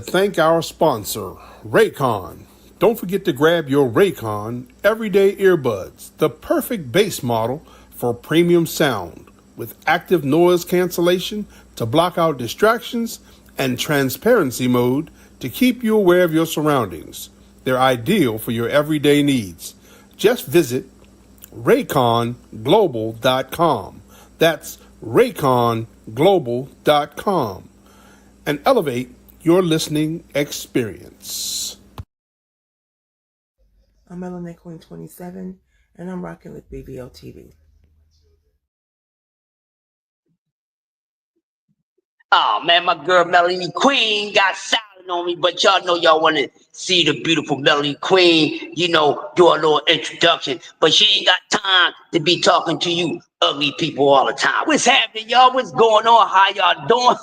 Thank our sponsor, Raycon. Don't forget to grab your Raycon Everyday Earbuds, the perfect bass model for premium sound, with active noise cancellation to block out distractions and transparency mode to keep you aware of your surroundings. They're ideal for your everyday needs. Just visit rayconglobal.com. That's rayconglobal.com and elevate your listening experience. I'm Melanie Queen 27, and I'm rocking with BBO TV. Oh man, my girl Melanie Queen got silent on me, but y'all know y'all want to see the beautiful Melanie Queen, you know, do a little introduction. But she ain't got time to be talking to you ugly people all the time. What's happening, y'all? What's going on? How y'all doing?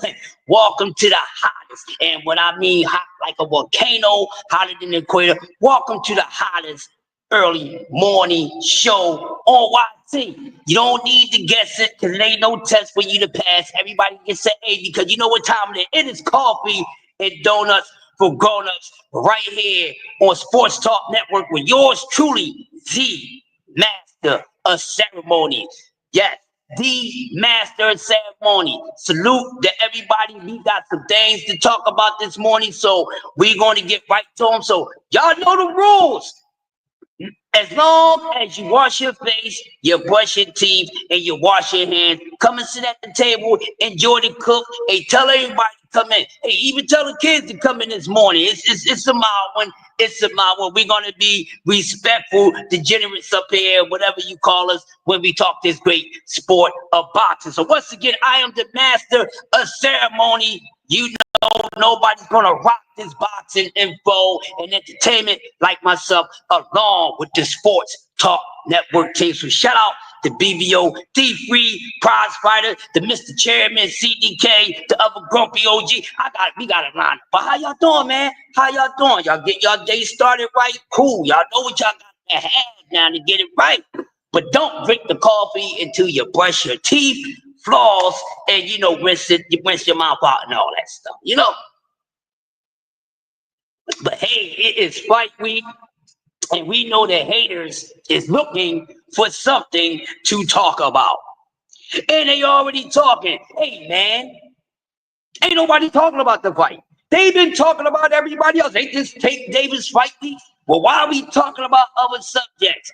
Welcome to the hottest, and what I mean hot like a volcano, hotter than the equator. Welcome to the hottest early morning show on YT. You don't need to guess it because there ain't no test for you to pass. Everybody gets an A because you know what time it is. It is coffee and donuts for grown-ups right here on Sports Talk Network with yours truly, the master of ceremonies. Yes, the master of ceremony. Salute to everybody. We got some things to talk about this morning, so we're going to get right to them. So y'all know the rules. As long as you wash your face, you brush your teeth, and you wash your hands, come and sit at the table, enjoy the cook. Hey, tell everybody to come in. Hey, even tell the kids to come in this morning. It's a mild one. It's a mild one. We're gonna be respectful, degenerates up here, whatever you call us, when we talk this great sport of boxing. So once again, I am the master of ceremony. You know, nobody's gonna rock this boxing info and entertainment like myself, along with the Sports Talk Network team. So shout out to BBO, D-Free, Prize Fighter, the Mr. Chairman, CDK, the other grumpy OG. We got a line. But how y'all doing, man? How y'all doing? Y'all get y'all day started right? Cool. Y'all know what y'all got to have now to get it right. But don't drink the coffee until you brush your teeth, floss, and you know, rinse your mouth out and all that stuff. You know. But hey, it is fight week, and we know the haters is looking for something to talk about. And they already talking. Hey man, ain't nobody talking about the fight. They've been talking about everybody else. They just take Davis fight week. Well, why are we talking about other subjects?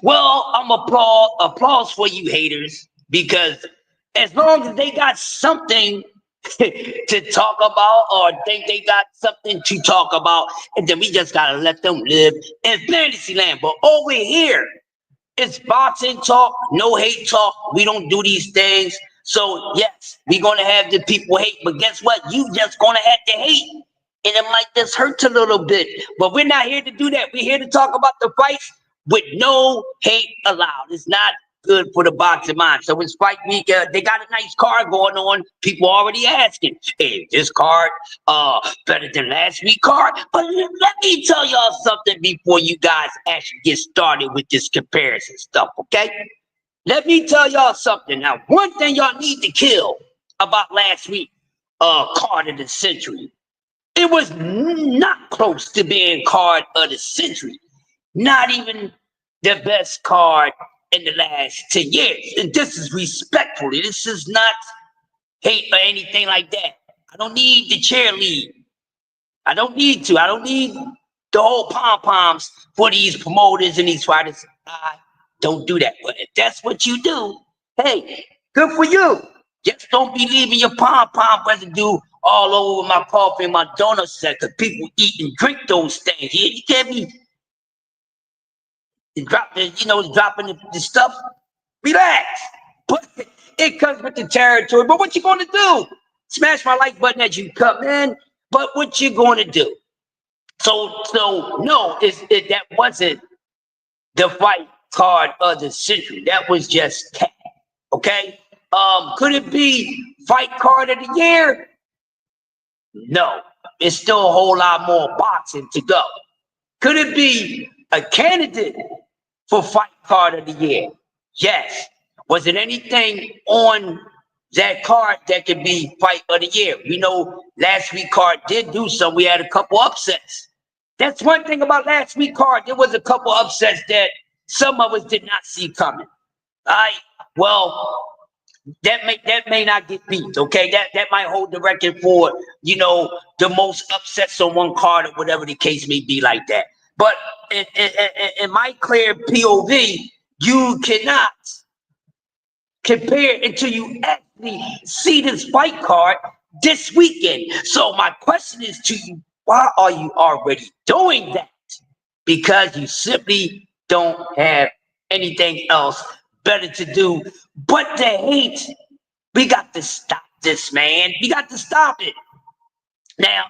Well, I'm applause for you haters, because as long as they got something to talk about or think they got something to talk about, and then we just gotta let them live in fantasy land. But over here, it's boxing talk, no hate talk. We don't do these things. So yes, we're gonna have the people hate, but guess what? You just gonna have to hate. And it might just hurt a little bit. But we're not here to do that. We're here to talk about the fights with no hate allowed. It's not good for the boxing mind. So it's fight week. They got a nice card going on. People already asking, hey, this card better than last week card? But let me tell y'all something before you guys actually get started with this comparison stuff, okay? Let me tell y'all something. Now, one thing y'all need to kill about last week card of the century. It was not close to being card of the century. Not even the best card in the last 10 years. And this is respectfully. This is not hate or anything like that. I don't need the cheerlead. I don't need to. I don't need the whole pom-poms for these promoters and these fighters. I don't do that. But if that's what you do, hey, good for you. Just don't be leaving your pom-pom residue all over my coffee and my donut set, because people eat and drink those things. You can't be dropping the stuff. Relax. But it comes with the territory. But what you gonna do? Smash my like button as you come in. But what you gonna do? So no, that wasn't the fight card of the century. That was just cat. Okay. Could it be fight card of the year? No, it's still a whole lot more boxing to go. Could it be a candidate for fight card of the year? Yes. Was it anything on that card that could be fight of the year. You know, last week card did do some. We had a couple upsets. That's one thing about last week card. There was a couple upsets that some of us did not see coming. All right. Well, that may not get beat. Okay, that might hold the record for, you know, the most upsets on one card or whatever the case may be like that. But in my clear POV, you cannot compare until you actually see this fight card this weekend. So my question is to you, why are you already doing that? Because you simply don't have anything else better to do but to hate. We got to stop this, man. We got to stop it. Now,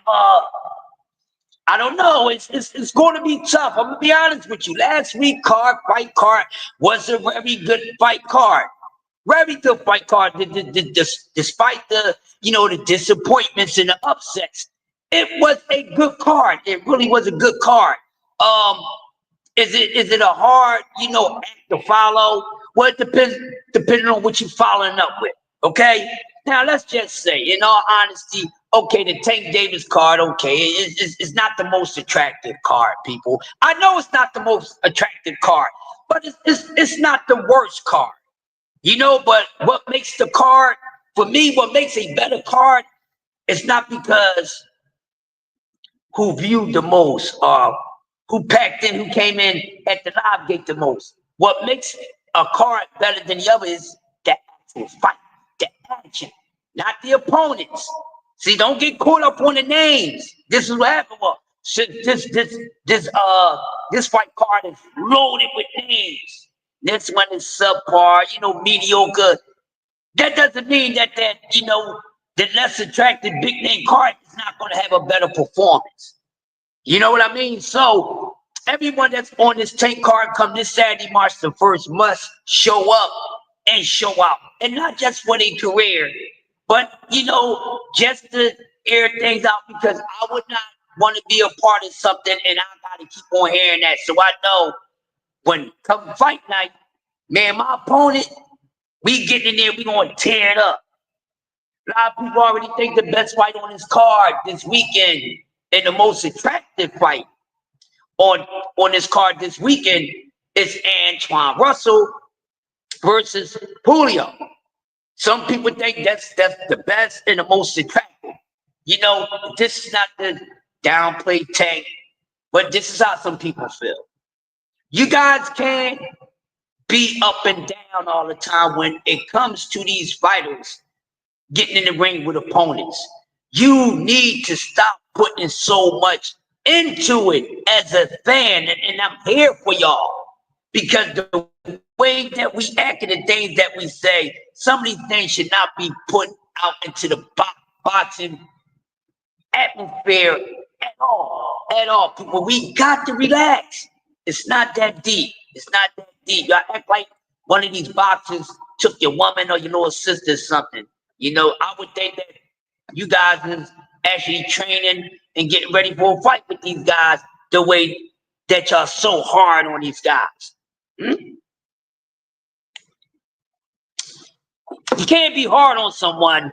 I don't know. It's going to be tough. I'm gonna be honest with you. Last week fight card was a very good fight card. Very good fight card. Despite the, you know, the disappointments and the upsets, it was a good card. It really was a good card. Is it a hard, you know, act to follow? Well, it depends depending on what you're following up with. Okay. Now let's just say, in all honesty, okay, the Tank Davis card, okay, it's not the most attractive card, people. I know it's not the most attractive card, but it's not the worst card. You know, but what makes the card, for me, what makes a better card is not because who viewed the most, who packed in, who came in at the live gate the most. What makes a card better than the other is the actual fight, the action, not the opponents. See, don't get caught up on the names. This is what happened. Well, this fight card is loaded with names. This one is subpar, you know, mediocre. That doesn't mean that you know, the less attractive big name card is not going to have a better performance. You know what I mean? So everyone that's on this Tank card come this Saturday, March the 1st, must show up and show out. And not just for their career, but, you know, just to air things out, because I would not want to be a part of something and I got to keep on hearing that. So I know when come fight night, man, my opponent, we getting in there, we going to tear it up. A lot of people already think the best fight on this card this weekend and the most attractive fight on this card this weekend is Antoine Russell versus Julio. Some people think that's the best and the most attractive. You know, this is not the downplay Tank, but this is how some people feel. You guys can't be up and down all the time when it comes to these fighters getting in the ring with opponents. You need to stop putting so much into it as a fan, and I'm here for y'all, because the way that we act and the things that we say, some of these things should not be put out into the boxing atmosphere at all. At all, people. We got to relax. It's not that deep. It's not that deep. Y'all act like one of these boxers took your woman or your little sister or something. You know, I would think that you guys is actually training and getting ready for a fight with these guys the way that y'all so hard on these guys. You can't be hard on someone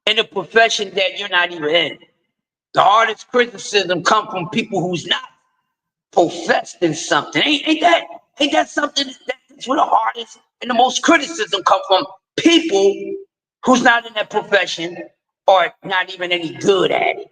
in a profession that you're not even in. The hardest criticism come from people who's not professed in something. Ain't that something that's where the hardest and the most criticism come from? People who's not in that profession or not even any good at it.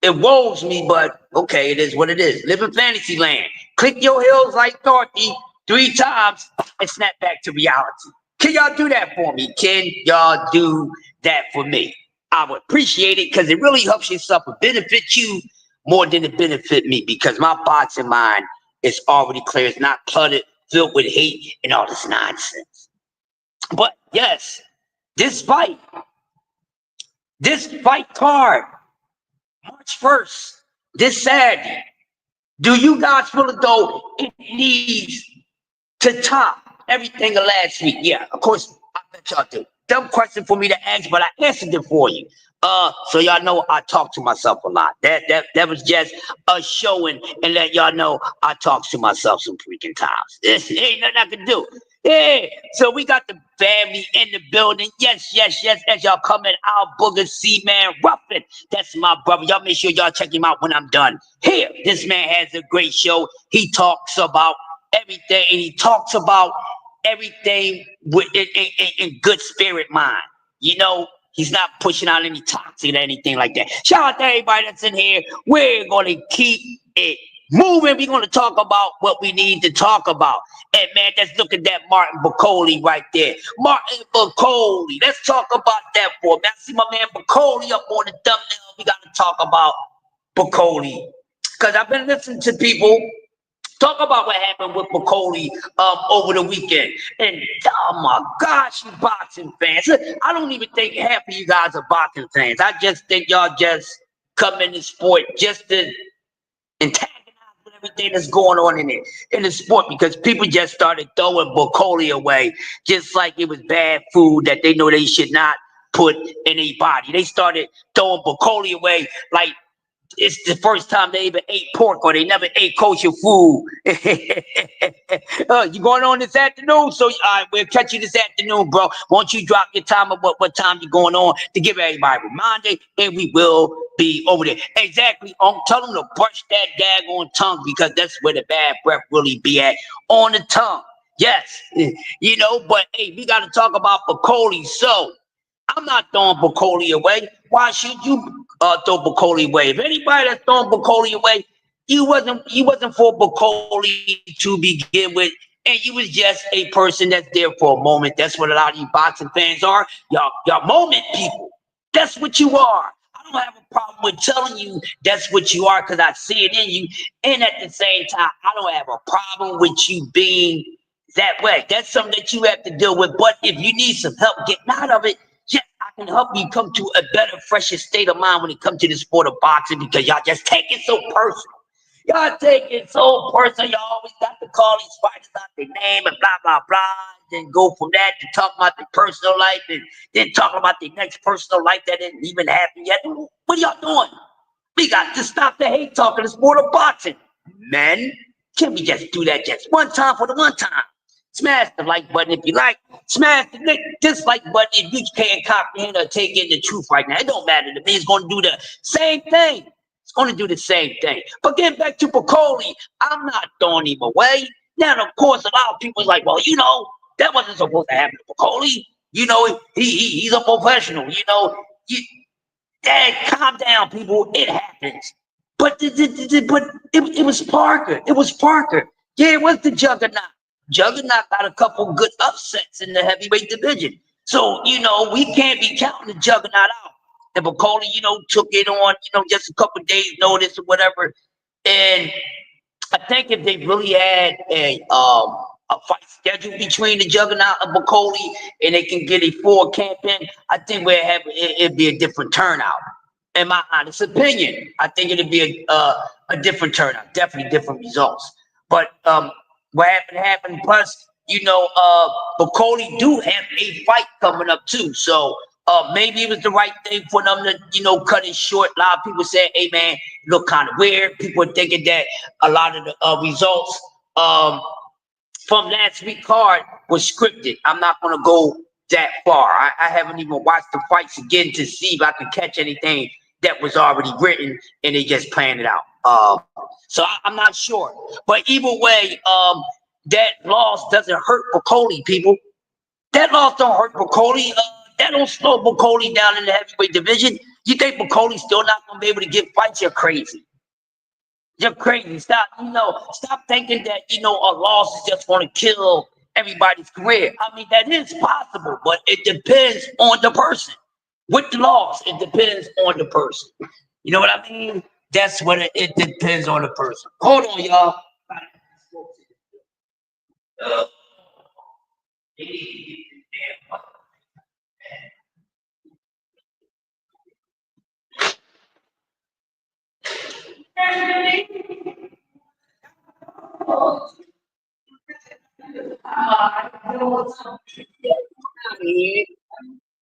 It woes me, but okay, it is what it is. Live in fantasy land. Click your heels like Dorothy 3 times and snap back to reality. Can y'all do that for me? Can y'all do that for me? I would appreciate it, because it really helps yourself and benefit you more than it benefit me, because my boxing mind is already clear. It's not cluttered, filled with hate and all this nonsense. But yes, this fight card, March 1st, this Saturday, do you guys feel as though it needs to top everything of last week? Yeah, of course, I bet y'all do. Dumb question for me to ask, but I answered it for you. So y'all know I talk to myself a lot. That was just a showing and let y'all know I talk to myself some freaking times. This ain't nothing I can do. Yeah, so we got the family in the building. Yes, yes, yes. As y'all coming out, Booger C Man Ruffin. That's my brother. Y'all make sure y'all check him out when I'm done. Here, this man has a great show. He talks about everything, and he talks about everything with in good spirit mind. You know, he's not pushing out any toxic or anything like that. Shout out to everybody that's in here. We're gonna keep it moving. We're gonna talk about what we need to talk about. And man, let's look at that Martin Bacoli right there. Martin Bacoli. Let's talk about that for a minute. I see my man Bacoli up on the thumbnail. We got to talk about Bacoli. Because I've been listening to people talk about what happened with Bacoli over the weekend. And oh my gosh, you boxing fans. I don't even think half of you guys are boxing fans. I just think y'all just come in the sport just to antagonize with everything that's going on in the sport, because people just started throwing Bacoli away just like it was bad food that they know they should not put in their body. They started throwing Bacoli away like it's the first time they even ate pork or they never ate kosher food. You going on this afternoon? So we'll catch you this afternoon, bro. Won't you drop your time of what time you're going on to give everybody a reminder, and we will be over there. Exactly. Tell them to brush that daggone tongue, because that's where the bad breath really be at, on the tongue. Yes. You know, but hey, we got to talk about Bacoli. So I'm not throwing Bacoli away. Why should you throw Bacoli away? If anybody that's throwing Bacoli away, you wasn't for Bacoli to begin with, and you was just a person that's there for a moment. That's what a lot of you boxing fans are. Y'all moment people. That's what you are. I don't have a problem with telling you that's what you are, because I see it in you. And at the same time, I don't have a problem with you being that way. That's something that you have to deal with. But if you need some help getting out of it, yes, I can help you come to a better, fresher state of mind when it comes to the sport of boxing, because y'all just take it so personal. Y'all take it so personal. Y'all always got to call these fighters out their name and blah, blah, blah. Then go from that to talk about their personal life, and then talk about their next personal life that didn't even happen yet. What are y'all doing? We got to stop the hate talk in the sport of boxing. Men, can we just do that just one time for the one time? Smash the like button if you like. Smash the dislike button if you can't comprehend or take in the truth right now. It don't matter to me. It's going to do the same thing. It's going to do the same thing. But getting back to Bacoli, I'm not throwing him away. Now, of course, a lot of people is like, well, you know, that wasn't supposed to happen to Bacoli. You know, he's a professional. You know, calm down, people. It happens. But it was Parker. It was Parker. Yeah, it was the Juggernaut. Juggernaut got a couple good upsets in the heavyweight division. So, you know, we can't be counting the Juggernaut out. And Bacoli, you know, took it on, you know, just a couple days notice or whatever. And I think if they really had a fight schedule between the Juggernaut and Bacoli, and they can get a full camp in, I think it'd be a different turnout. In my honest opinion, I think it'd be a different turnout, definitely different results. But what happened. Plus, you know, Bacoli do have a fight coming up too, so maybe it was the right thing for them to, you know, cut it short. A lot of people said, "Hey, man, look kind of weird." People are thinking that a lot of the results from last week's card was scripted. I'm not going to go that far. I haven't even watched the fights again to see if I can catch anything that was already written, and they just planned it out. So I'm not sure. But either way, that loss doesn't hurt Bacoli, people. That loss don't hurt Bacoli. That don't slow Bacoli down in the heavyweight division. You think Bacoli's still not going to be able to get fights? You're crazy. You're crazy. Stop thinking that, you know, a loss is just going to kill everybody's career. I mean, that is possible, but it depends on the person. With the loss, it depends on the person. You know what I mean? That's what it depends on the person. Hold on, y'all.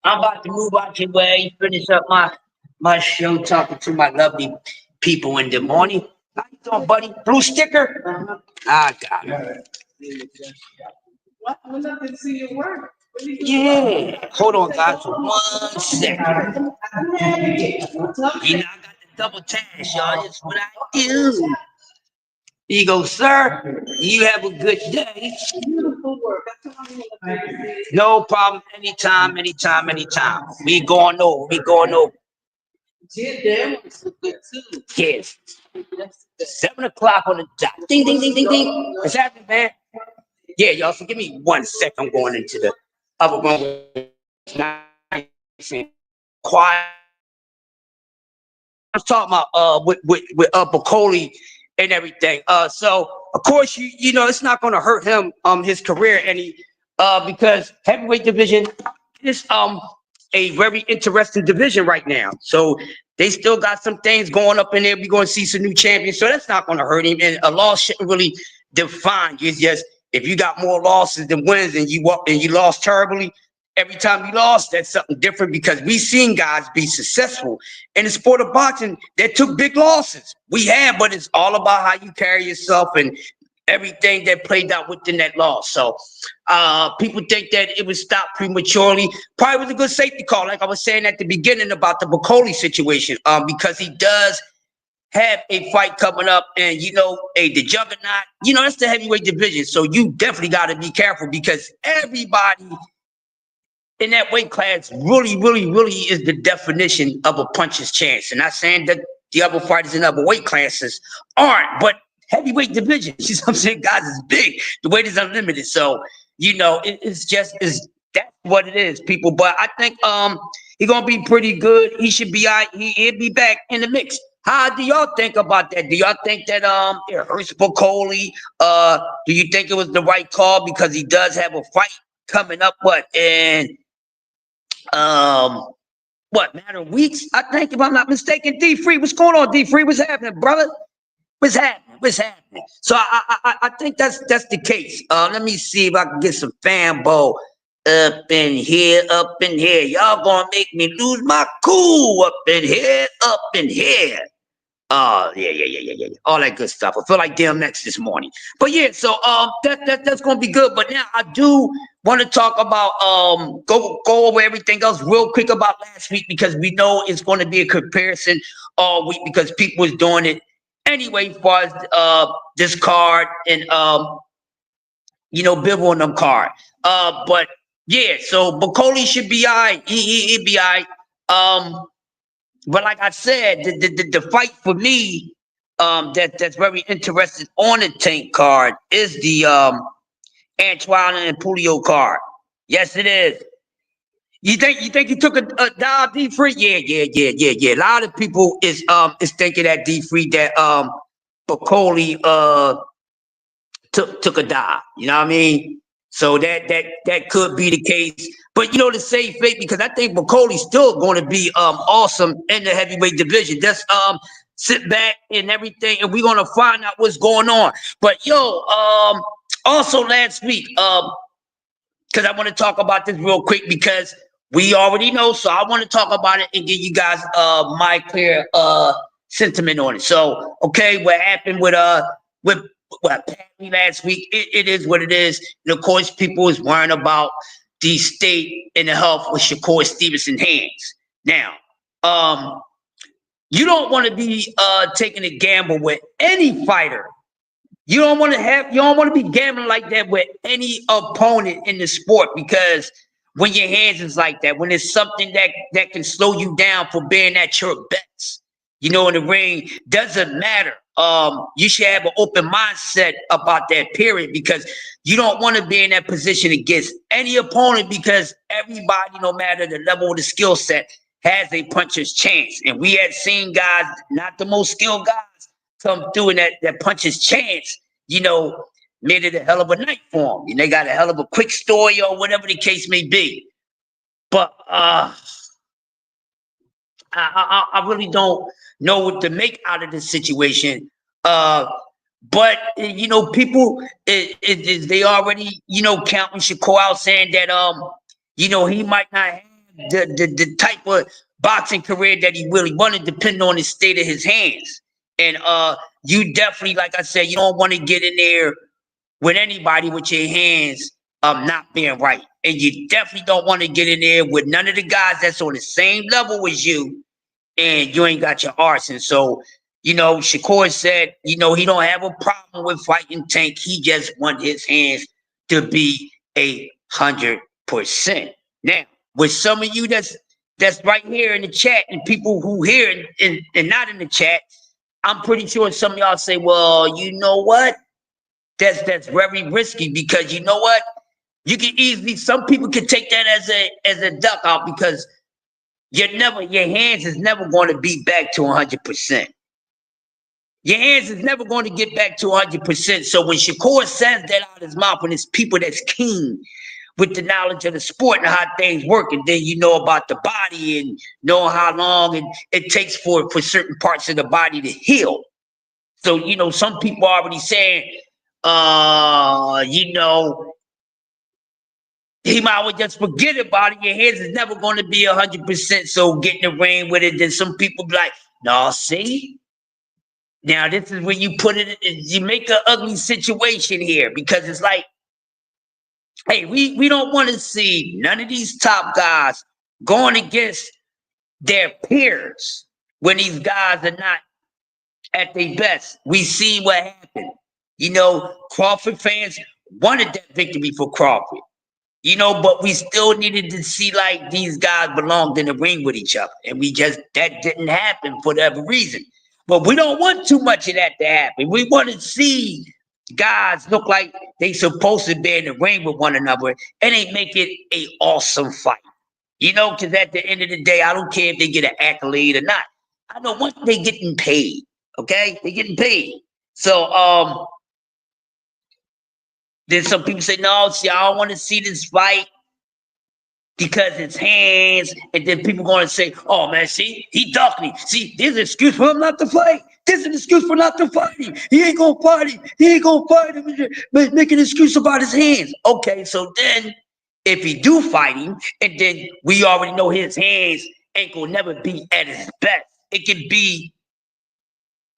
I'm about to move out your way, finish up my show, talking to my lovely people in the morning. How you doing, buddy? Blue sticker? I got it. I would love to see your work. Yeah. Hold on, guys, for 1 second. You know, I got the double task, y'all. It's what I do. Here you go, sir. You have a good day. Beautiful work. No problem. Anytime, anytime, anytime. We going over. We going over. Jim was so good too. Yes. 7 o'clock on the dot. Ding, ding, ding, ding, ding. What's happening, man? Yeah, y'all. So give me 1 second. I'm going into the other room. Nice and quiet. I was talking about with Bacoli and everything. So of course you know it's not going to hurt him his career any because heavyweight division is a very interesting division right now. So they still got some things going up in there. We're going to see some new champions. So that's not going to hurt him. And a loss shouldn't really define you. It's just if you got more losses than wins and you lost terribly. Every time you lost, that's something different because we've seen guys be successful in the sport of boxing that took big losses. We have, but it's all about how you carry yourself and everything that played out within that loss. So people think that it was stopped prematurely. Probably was a good safety call, like I was saying at the beginning about the Bacoli situation, because he does have a fight coming up, and you know, the juggernaut, you know, that's the heavyweight division. So you definitely got to be careful because everybody in that weight class really is the definition of a puncher's chance. And not saying that the other fighters in other weight classes aren't, but heavyweight division, you know what I'm saying? Guys, is big. The weight is unlimited. So, you know, it's that's what it is, people. But I think he's gonna be pretty good. He should be he'll be back in the mix. How do y'all think about that? Do y'all think that it hurts Bacoli? Do you think it was the right call because he does have a fight coming up, what matter of weeks? I think, if I'm not mistaken, D3. What's going on, D3? What's happening, brother? What's happening? What's happening? So I think that's the case. Let me see if I can get some fanbo up in here, up in here. Y'all gonna make me lose my cool up in here, up in here. Yeah. All that good stuff. I feel like DMX this morning. But yeah, so that's gonna be good. But now I do want to talk about go over everything else real quick about last week because we know it's going to be a comparison all week because people was doing it anyway as far as this card and you know, Bivol and them card. But yeah, so Bacoli should be all right. He'd be all right. But like I said, the fight for me that's very interesting on the Tank card is the Antoine and Pulio card. Yes, it is. You think he took a dive D3? Yeah. A lot of people is thinking that D3 that Bacoli took a dive. You know what I mean? So that could be the case. But you know, to save fate, because I think Bacoli's still going to be awesome in the heavyweight division. Just sit back and everything, and we're gonna find out what's going on. But yo, also last week, because I want to talk about this real quick because we already know, so I want to talk about it and give you guys my clear sentiment on it. So, okay, what happened with Patty last week? It is what it is. And of course, people is worrying about the state and the health with Shakur Stevenson's hands. Now, you don't want to be taking a gamble with any fighter. You don't want to be gambling like that with any opponent in the sport because when your hands is like that, when it's something that can slow you down for being at your best, you know, in the ring, doesn't matter. You should have an open mindset about that period because you don't want to be in that position against any opponent because everybody, no matter the level of the skill set, has a puncher's chance. And we had seen guys, not the most skilled guys, come through and that puncher's chance, you know, made it a hell of a night for them. And they got a hell of a quick story or whatever the case may be. But I really don't know what to make out of this situation. But you know, people they already, you know, counting Shakur out, saying that you know, he might not have the type of boxing career that he really wanted, depending on the state of his hands. And you definitely, like I said, you don't want to get in there with anybody with your hands not being right. And you definitely don't want to get in there with none of the guys that's on the same level as you, and you ain't got your arson. So, Shakur said, he don't have a problem with fighting Tank. He just want his hands to be 100%. Now, with some of you that's right here in the chat, and people who here and not in the chat, I'm pretty sure some of y'all say, well, you know what? That's very risky, because you know what? You can easily, some people can take that as a duck out, because your hands is never going to be back to 100%. Your hands is never going to get back to 100%. So when Shakur says that out of his mouth, when it's people that's keen with the knowledge of the sport and how things work, and then you know about the body and know how long it takes for certain parts of the body to heal. So, some people are already saying, he might well just forget about it. Your hands is never going to be 100%. So get in the ring with it. Then some people be like, no, see? Now this is when you put it, you make an ugly situation here, because it's like, hey, we don't want to see none of these top guys going against their peers when these guys are not at their best. We see what happened. Crawford fans wanted that victory for Crawford. But we still needed to see like these guys belonged in the ring with each other. And that didn't happen for whatever reason. But we don't want too much of that to happen. We want to see guys look like they supposed to be in the ring with one another, and they make it an awesome fight. Because at the end of the day, I don't care if they get an accolade or not. I know once they getting paid, okay? They getting paid. So then some people say, no, see, I don't want to see this fight because it's hands. And then people going to say, oh, man, see, he ducked me. See, there's an excuse for him not to fight. There's an excuse for not to fight him. He ain't going to fight him. He ain't going to fight him. Make an excuse about his hands. Okay, so then if he do fight him, and then we already know his hands ain't going to never be at his best. It can be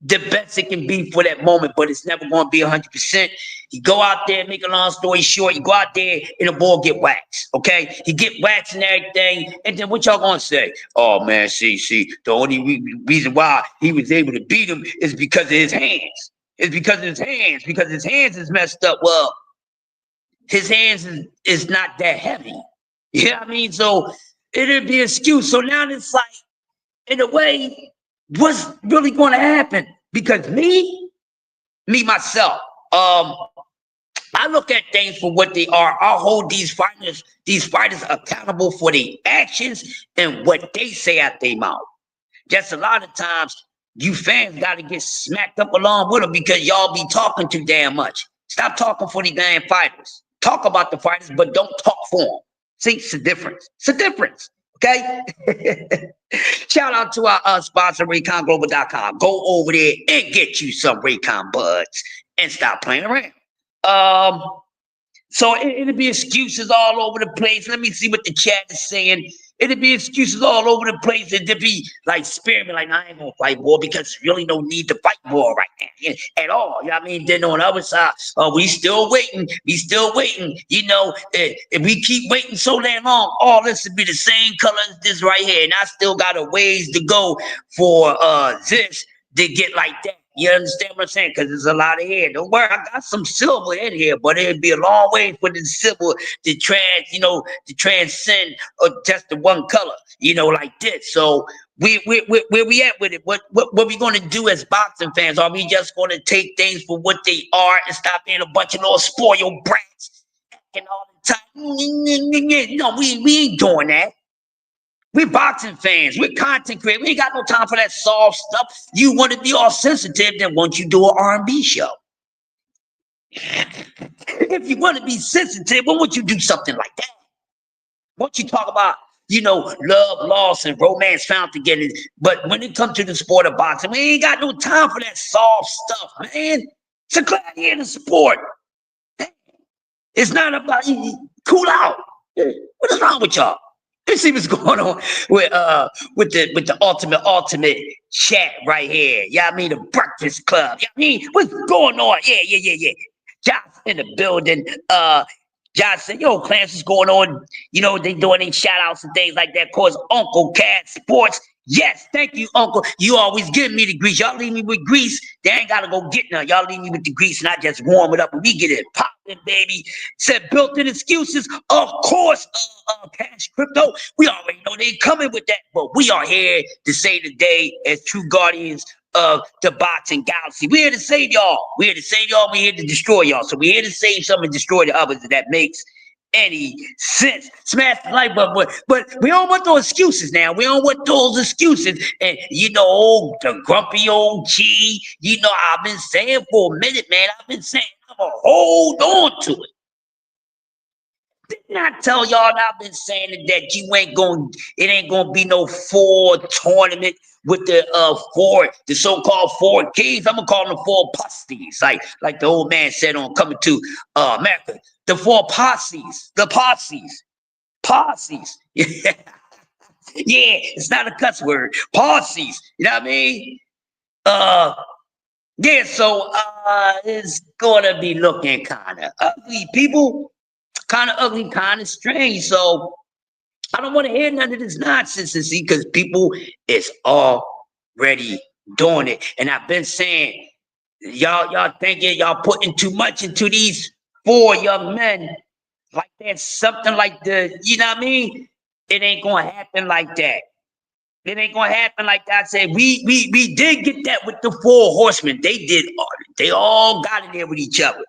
the best it can be for that moment, but it's never going to be 100%. You go out there, make a long story short, you go out there and the ball get waxed, okay? He get waxed and everything, and then what y'all going to say? Oh, man, see, the only reason why he was able to beat him is because of his hands. It's because of his hands, because his hands is messed up. Well, his hands is not that heavy. You know what I mean? So it'll be an excuse. So now it's like, in a way, what's really going to happen? Because myself, I look at things for what they are. I'll hold these fighters accountable for their actions and what they say out their mouth. Just a lot of times, you fans got to get smacked up along with them because y'all be talking too damn much. Stop talking for the damn fighters. Talk about the fighters, but don't talk for them. See, it's a difference. It's a difference. Okay? Shout out to our sponsor, RayconGlobal.com. Go over there and get you some Raycon buds and stop playing around. So it'll be excuses all over the place. Let me see what the chat is saying. It'll be excuses all over the place. It'll be like sparing me, like, I ain't gonna fight more because there's really no need to fight more right now at all. You know what I mean? Then on the other side, we still waiting. If we keep waiting so damn long, all this will be the same color as this right here. And I still got a ways to go for this to get like that. You understand what I'm saying? Because there's a lot of hair. Don't worry, I got some silver in here, but it'd be a long way for the silver to transcend just the one color, like this. So where we at with it? What we gonna do as boxing fans? Are we just gonna take things for what they are and stop being a bunch of little spoiled brats and all the time? No, we ain't doing that. We're boxing fans. We're content creators. We ain't got no time for that soft stuff. You want to be all sensitive, then won't you do an R&B show? If you want to be sensitive, why won't you do something like that? Won't you talk about, love, loss, and romance found together? But when it comes to the sport of boxing, we ain't got no time for that soft stuff, man. It's a gladiator sport. It's not about cool out. What is wrong with y'all? Let's see what's going on with the ultimate chat right here. Yeah, I mean the Breakfast Club. Yeah, I mean what's going on? Yeah. Josh in the building. Josh said, yo, Clarence, what's going on? You know, they doing these shout outs and things like that. Of course, Uncle Cat Sports. Yes, thank you, Uncle. You always give me the grease. Y'all leave me with grease. They ain't got to go get none. Y'all leave me with the grease and I just warm it up and we get it popping, baby. Said built-in excuses. Of course, Cash Crypto. We already know they coming with that. But we are here to save the day as true guardians of the boxing galaxy. We're here to save y'all. We're here to save y'all. We're here to destroy y'all. So we're here to save some and destroy the others. If that makes any sense. Smash the like button, but we don't want those excuses now. We don't want those excuses. And you know, the grumpy old G, you know, I've been saying for a minute, man. I've been saying I'm gonna hold on to it. Didn't I tell y'all that I've been saying that you ain't going, it ain't gonna be no 4 tournament with the the so-called 4 kings. I'm gonna call them the 4 posses, like the old man said on Coming to America. The 4 posses, the posses. Yeah, it's not a cuss word. Posses, you know what I mean? Yeah, so it's gonna be looking kind of ugly, people. Kind of ugly, kind of strange. So I don't want to hear none of this nonsense, see, because people is already doing it. And I've been saying, y'all thinking y'all putting too much into these 4 young men, like that's something like you know what I mean? It ain't gonna happen like that. It ain't gonna happen like that. I said we did get that with the 4 horsemen. They all got in there with each other.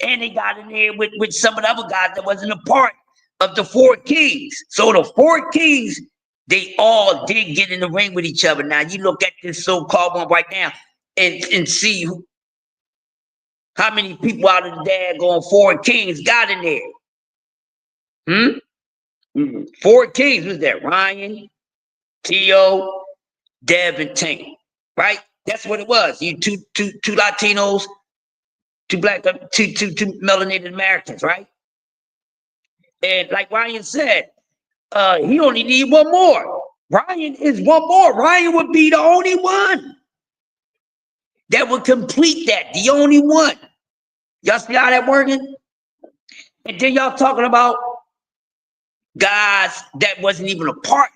And they got in there with some of the other guys that wasn't a part of the 4 kings. So the 4 kings, they all did get in the ring with each other. Now you look at this so-called one right now and see how many people out of the daggone 4 kings got in there. 4 kings was that? Ryan, Tio, Dev, and Tank, right? That's what it was. You two Latinos, 2 black, two melanated Americans, right? And like Ryan said, he only need 1 more. Ryan is 1 more. Ryan would be the only one that would complete that. The only one. Y'all see how that working? And then y'all talking about guys that wasn't even a part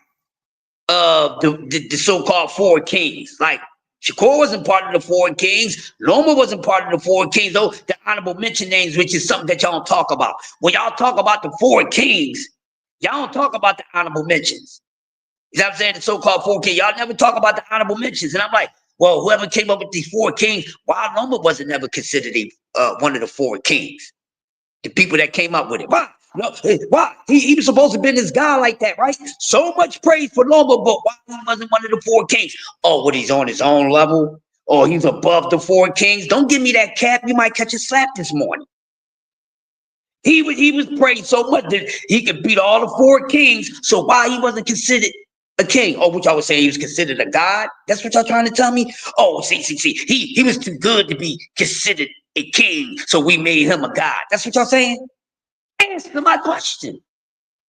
of the so-called 4 kings. Like Shakur wasn't part of the 4 kings. Loma wasn't part of the 4 kings. Though the honorable mention names, which is something that y'all don't talk about. When y'all talk about the 4 kings, y'all don't talk about the honorable mentions. You know what I'm saying? The so-called 4 kings. Y'all never talk about the honorable mentions. And I'm like, well, whoever came up with these 4 kings, Wild Loma wasn't never considered one of the 4 kings. The people that came up with it. Why? No, why? He was supposed to be this guy like that, right? So much praise for Loma, but why he wasn't one of the 4 kings? Oh, what, he's on his own level? Or he's above the 4 kings? Don't give me that cap. You might catch a slap this morning. He was praised so much that he could beat all the 4 kings. So why he wasn't considered a king? Oh, which I was saying he was considered a god? That's what y'all trying to tell me? Oh, see. He was too good to be considered a king, so we made him a god. That's what y'all saying? Answer my question.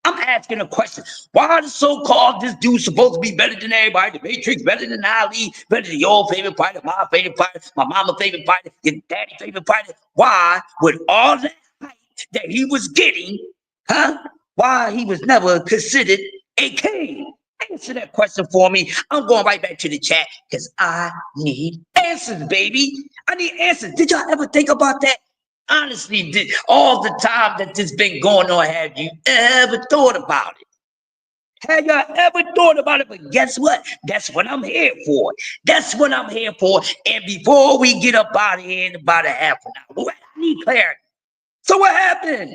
I'm asking a question. Why the so-called this dude supposed to be better than everybody? The Matrix better than Ali, better than your favorite fighter, my favorite fighter, my mama's favorite fighter, your daddy's favorite fighter. Why, with all that hype that he was getting, why he was never considered a king? Answer that question for me. I'm going right back to the chat because I need answers, baby. I need answers. Did y'all ever think about that? Honestly, all the time that this been going on, have you ever thought about it? Have y'all ever thought about it? But guess what? That's what I'm here for. That's what I'm here for. And before we get up out of here in about a half an hour, I need clarity. So what happened?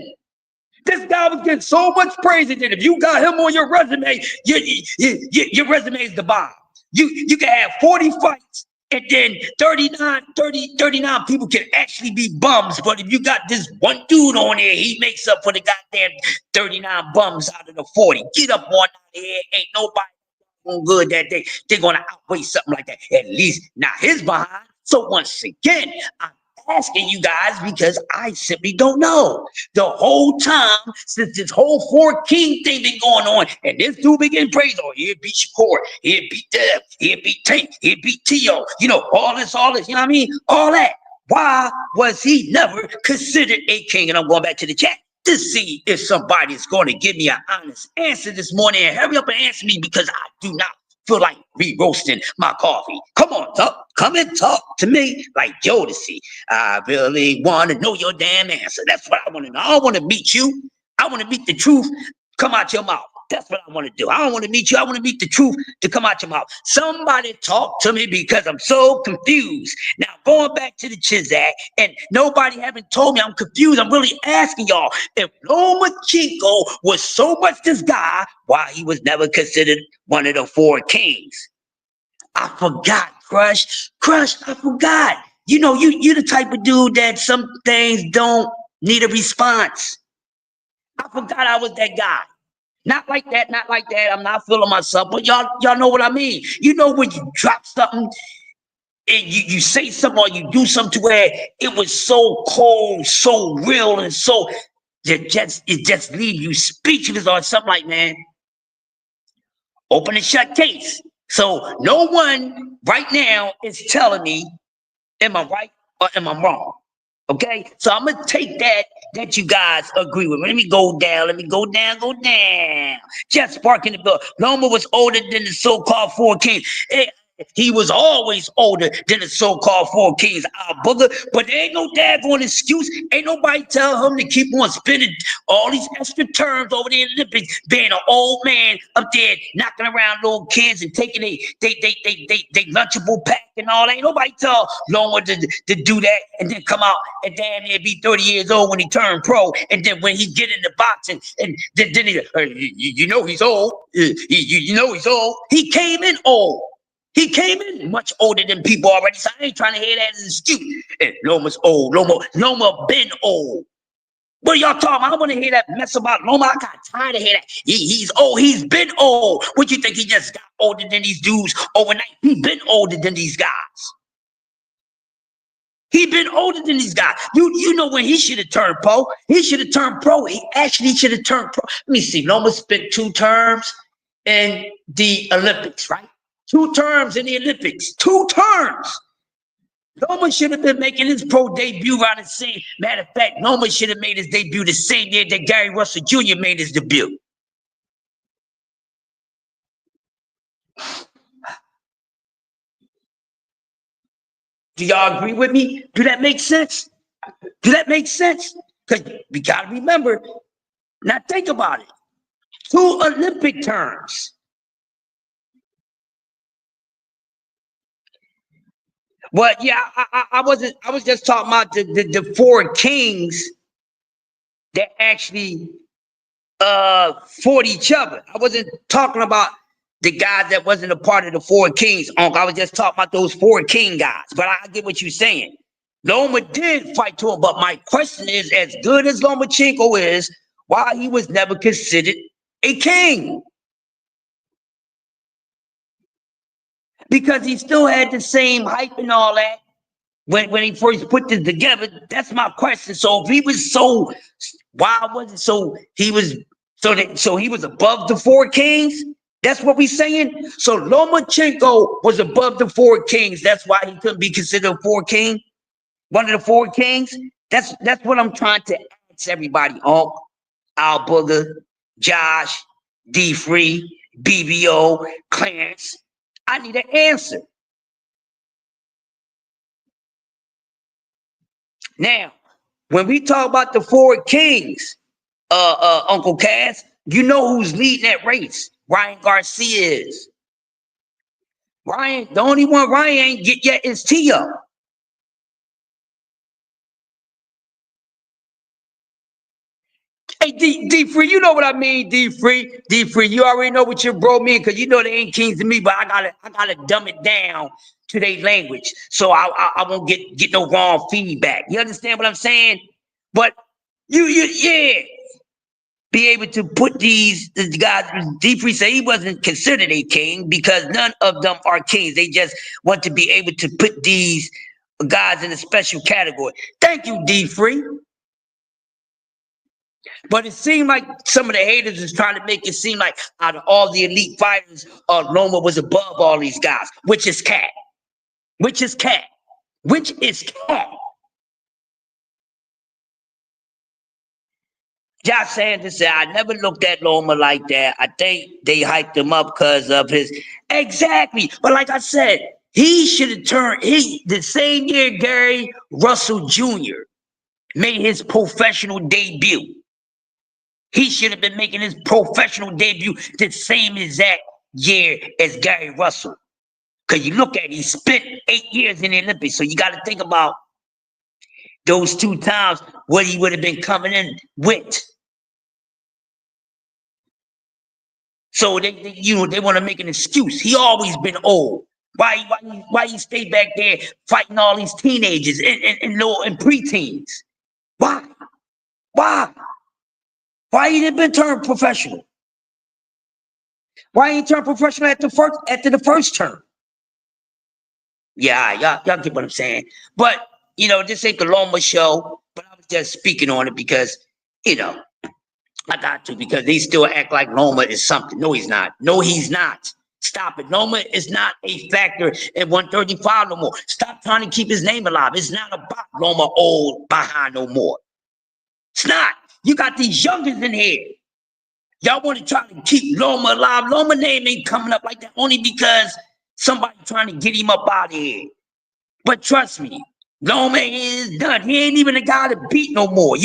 This guy was getting so much praise that if you got him on your resume, your resume is the bomb. You can have 40 fights and then 39 people can actually be bums. But if you got this one dude on there, he makes up for the goddamn 39 bums out of the 40. Get up on out of here. Ain't nobody doing good that day. They're going to outweigh something like that. At least not his behind. So once again, I'm asking you guys because I simply don't know. The whole time since this whole 4 king thing been going on, and this dude been getting praised. Oh, he'll beat Shakur, he'll beat Dev, he'll beat Tank, he'll beat Tio. You know, all this, you know what I mean? All that. Why was he never considered a king? And I'm going back to the chat. to see if somebody's going to give me an honest answer this morning. And hurry up and answer me because I do not feel like re-roasting my coffee. Come on, talk. Come and talk to me like Jodeci. I really want to know your damn answer. That's what I want to know. I don't want to meet you. I want to meet the truth come out your mouth. That's what I want to do. I don't want to meet you. I want to meet the truth to come out your mouth. Somebody talk to me because I'm so confused. Now, going back to the Chizak, and nobody haven't told me I'm confused. I'm really asking y'all, if Loma Chico was so much this guy, why he was never considered one of the four kings? I forgot, Crush. Crush, I forgot. You know, you the type of dude that some things don't need a response. I forgot I was that guy. Not like that, not like that. I'm not feeling myself, but y'all know what I mean. You know when you drop something and you say something or you do something to where it was so cold, so real, and so it just leaves you speechless or something like, man, open and shut case. So no one right now is telling me, am I right or am I wrong? Okay, so I'm gonna take that you guys agree with me. Let me go down. Let me go down. Just sparking the bill. Loma was older than the so-called four kings. He was always older than the so-called four kings, our booger. But there ain't no daggone excuse. Ain't nobody tell him to keep on spending all these extra terms over there in the Olympics, being an old man up there knocking around little kids and taking they lunchable pack and all that. Ain't nobody tell Loma to do that and then come out and damn near be 30 years old when he turned pro. And then when he get in the boxing and then he, you know he's old. You know he's old. He came in old. He came in much older than people already, so I ain't trying to hear that as an excuse. And Loma's old. Loma been old. What are y'all talking about? I don't want to hear that mess about Loma. I got tired of hearing that. He's old. He's been old. What you think he just got older than these dudes overnight? He been older than these guys. He been older than these guys. You know when he should have turned pro? He should have turned pro. He actually should have turned pro. Let me see. Loma spent 2 terms in the Olympics, right? 2 terms in the Olympics. 2 terms. Loma should have been making his pro debut around the same. Matter of fact, Loma should have made his debut the same year that Gary Russell Jr. made his debut. Do y'all agree with me? Do that make sense? Do that make sense? Because we got to remember, now think about it. 2 Olympic terms. Well, yeah, I wasn't. I was just talking about the 4 kings that actually fought each other. I wasn't talking about the guys that wasn't a part of the 4 kings. I was just talking about those 4 king guys. But I get what you're saying. Loma did fight to him, but my question is, as good as Lomachenko is, why he was never considered a king? Because he still had the same hype and all that when he first put this together. That's my question. So if he was so, why was it so he was so he was above the 4 kings? That's what we saying. So Lomachenko was above the 4 kings. That's why he couldn't be considered a 4 king, one of the 4 kings. That's what I'm trying to ask everybody. Al Booger, Josh, D Free, BBO, Clarence. I need an answer. Now, when we talk about the 4 kings, Uncle Cass, you know who's leading that race? Ryan Garcia is. Ryan, the only one Ryan ain't get yet is Tio. Hey, D Free, you know what I mean, D Free. D Free, you already know what your bro mean, because you know they ain't kings to me, but I gotta dumb it down to their language, so I won't get no wrong feedback. You understand what I'm saying? But yeah, be able to put these guys. D Free say he wasn't considered a king because none of them are kings. They just want to be able to put these guys in a special category. Thank you, D Free. But it seemed like some of the haters is trying to make it seem like out of all the elite fighters, Loma was above all these guys, which is cat. Which is cat. Which is cat. Josh Sanders said, I never looked at Loma like that. I think they hyped him up because of his. Exactly. But like I said, he should have turned, the same year Gary Russell Jr. made his professional debut. He should have been making his professional debut the same exact year as Gary Russell. Because you look at it, he spent 8 years in the Olympics. So you got to think about those 2 times what he would have been coming in with. So they want to make an excuse. He always been old. Why he stay back there fighting all these teenagers and preteens? Why? Why he didn't been turned professional? Why he turned professional after the first term? Yeah, y'all get what I'm saying. But this ain't the Loma show. But I was just speaking on it because I got to, because they still act like Loma is something. No, he's not. No, he's not. Stop it. Loma is not a factor at 135 no more. Stop trying to keep his name alive. It's not about Loma old behind no more. It's not. You got these youngers in here. Y'all want to try to keep Loma alive. Loma name ain't coming up like that only because somebody trying to get him up out of here. But trust me, Loma is done. He ain't even a guy to beat no more.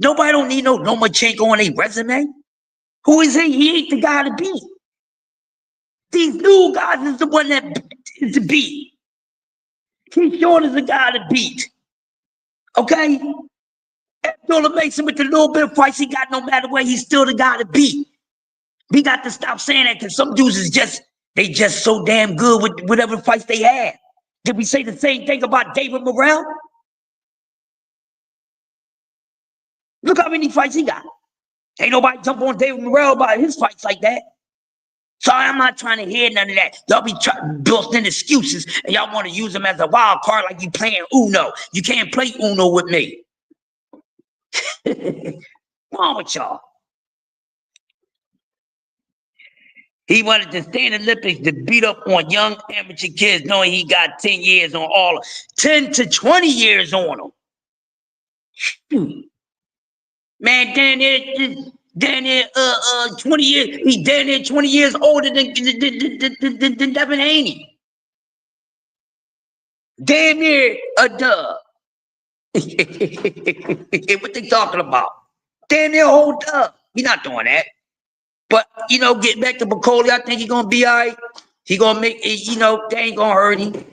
Nobody don't need no Lomachenko on their resume. Who is he? He ain't the guy to beat. These new guys is the one that is to beat. Keith Short is the guy to beat. Okay? Abdullah Mason with the little bit of fights he got, no matter where, he's still the guy to beat. We got to stop saying that because some dudes is just so damn good with whatever fights they have. Did we say the same thing about David Morrell? Look how many fights he got. Ain't nobody jump on David Morrell about his fights like that. So I'm not trying to hear none of that. Y'all be built-in excuses, and y'all want to use them as a wild card like you playing Uno. You can't play Uno with me. What's wrong with y'all? He wanted to stay in the Olympics to beat up on young amateur kids, knowing he got 10 years on all, 10 to 20 years on them. Man, damn near 20 years. He damn near 20 years older than Devin Haney. Damn near a dub. What they talking about? Damn near a whole dub. He not doing that. But getting back to McCauley, I think he's gonna be all right. He gonna make it, they ain't gonna hurt him.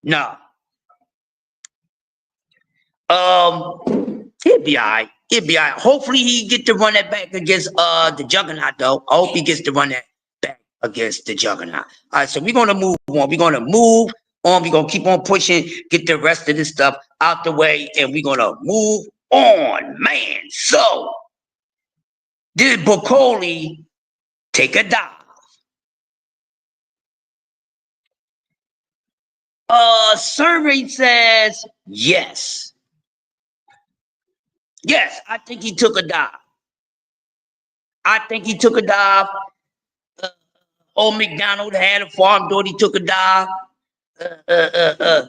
No. He'll be all right. He'll be all right. Hopefully he get to run that back against the Juggernaut, though. I hope he gets to run that back against the Juggernaut. All right, so we're gonna move on. We're gonna move on. We're gonna keep on pushing, get the rest of this stuff out the way, and we're gonna move on, man. So did Bocoli take a dive? Survey says yes. Yes, I think he took a dive. Old McDonald had a farm door. He took a dive. Dr.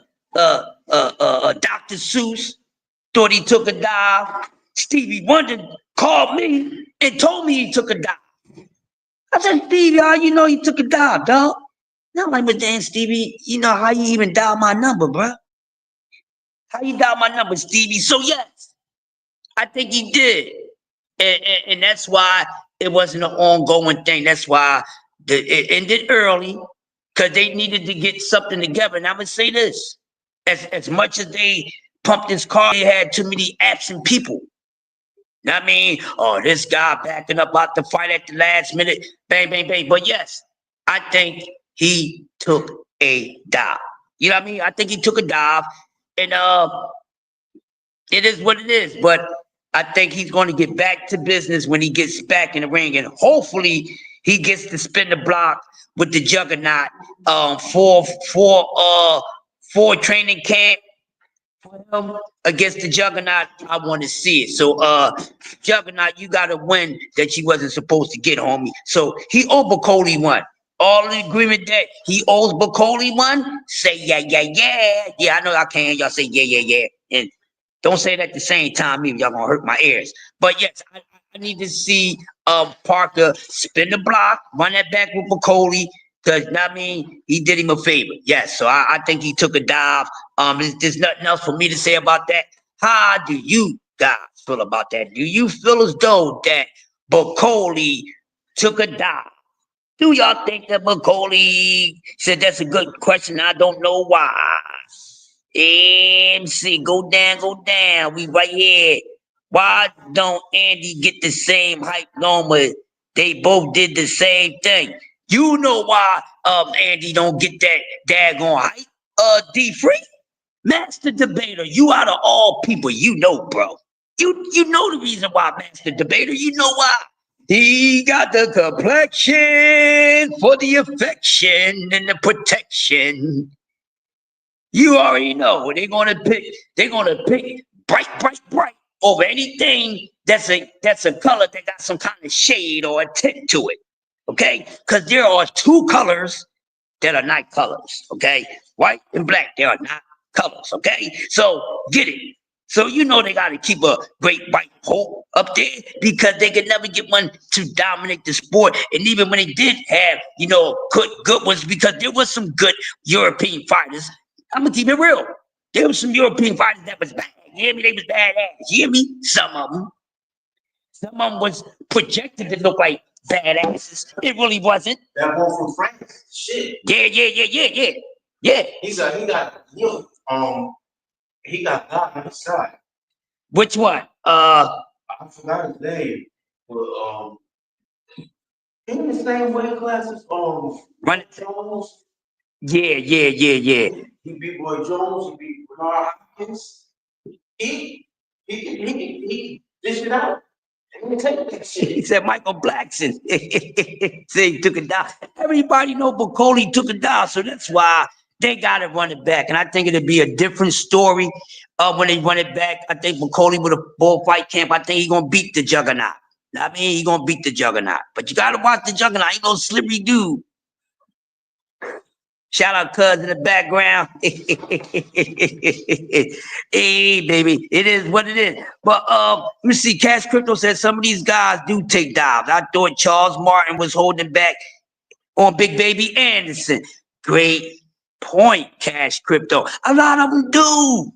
Seuss thought he took a dive. Stevie Wonder called me and told me he took a dive. I said, Stevie, how you know he took a dive, dog? And I'm like, but then, Stevie, how you even dial my number, bro? How you dial my number, Stevie? So, yes, I think he did. And that's why it wasn't an ongoing thing. That's why it ended early, because they needed to get something together. And I'm going to say this. As much as they pumped this car, they had too many absent people. I mean, this guy backing up out the fight at the last minute, bang, bang, bang. But yes, I think he took a dive. You know what I mean? I think he took a dive, and it is what it is. But I think he's going to get back to business when he gets back in the ring, and hopefully he gets to spin the block with the Juggernaut for training camp. For him against the Juggernaut, I want to see it. So, Juggernaut, you got a win that you wasn't supposed to get, homie. So he owed Bocoli one. All in agreement that he owes Bocoli one. Say yeah. I know I can't. Y'all say yeah. And Don't say it at the same time, either. Y'all gonna hurt my ears. But yes, I need to see Parker spin the block, run that back with McCauley. Cause I mean, he did him a favor. Yes, so I think he took a dive. There's nothing else for me to say about that. How do you guys feel about that? Do you feel as though that McCauley took a dive? Do y'all think that McCauley said that's a good question? I don't know why. MC, go down. We right here. Why don't Andy get the same hype number? They both did the same thing. You know why Andy don't get that daggone hype? D Free, Master Debater. You out of all people, you know, bro. You know the reason why, Master Debater. You know why. He got the complexion for the affection and the protection. You already know they're gonna pick bright over anything that's a color that got some kind of shade or a tint to it. Okay? Because there are two colors that are not colors. Okay, white and black, they are not colors. Okay, so get it. So you know they got to keep a great white hope up there because they could never get one to dominate the sport. And even when they did have, good ones, because there was some good European fighters. I'm gonna keep it real. There was some European fighters that was bad. You hear me? They was badass. You hear me? Some of them. Some of them was projected to look like badasses. It really wasn't. That one from France. Shit. Yeah. He got God on his side. Which one? I forgot his name. But in the same weight classes, Run it. Jones. Yeah. He beat Boy Jones. He beat Bernard Hopkins. He dish it out. He said Michael Blackson. Say he took it down. Everybody know McCauley took it down, so that's why they got to run it back. And I think it'll be a different story when they run it back. I think McCauley with a bullfight camp, I think he's going to beat the Juggernaut. I mean, he's going to beat the Juggernaut. But you got to watch the Juggernaut. He's no slippery dude. Shout out Cuz in the background. Hey, baby, it is what it is. But let me see. Cash Crypto said some of these guys do take dives. I thought Charles Martin was holding back on Big Baby Anderson. Great point, Cash Crypto. A lot of them do.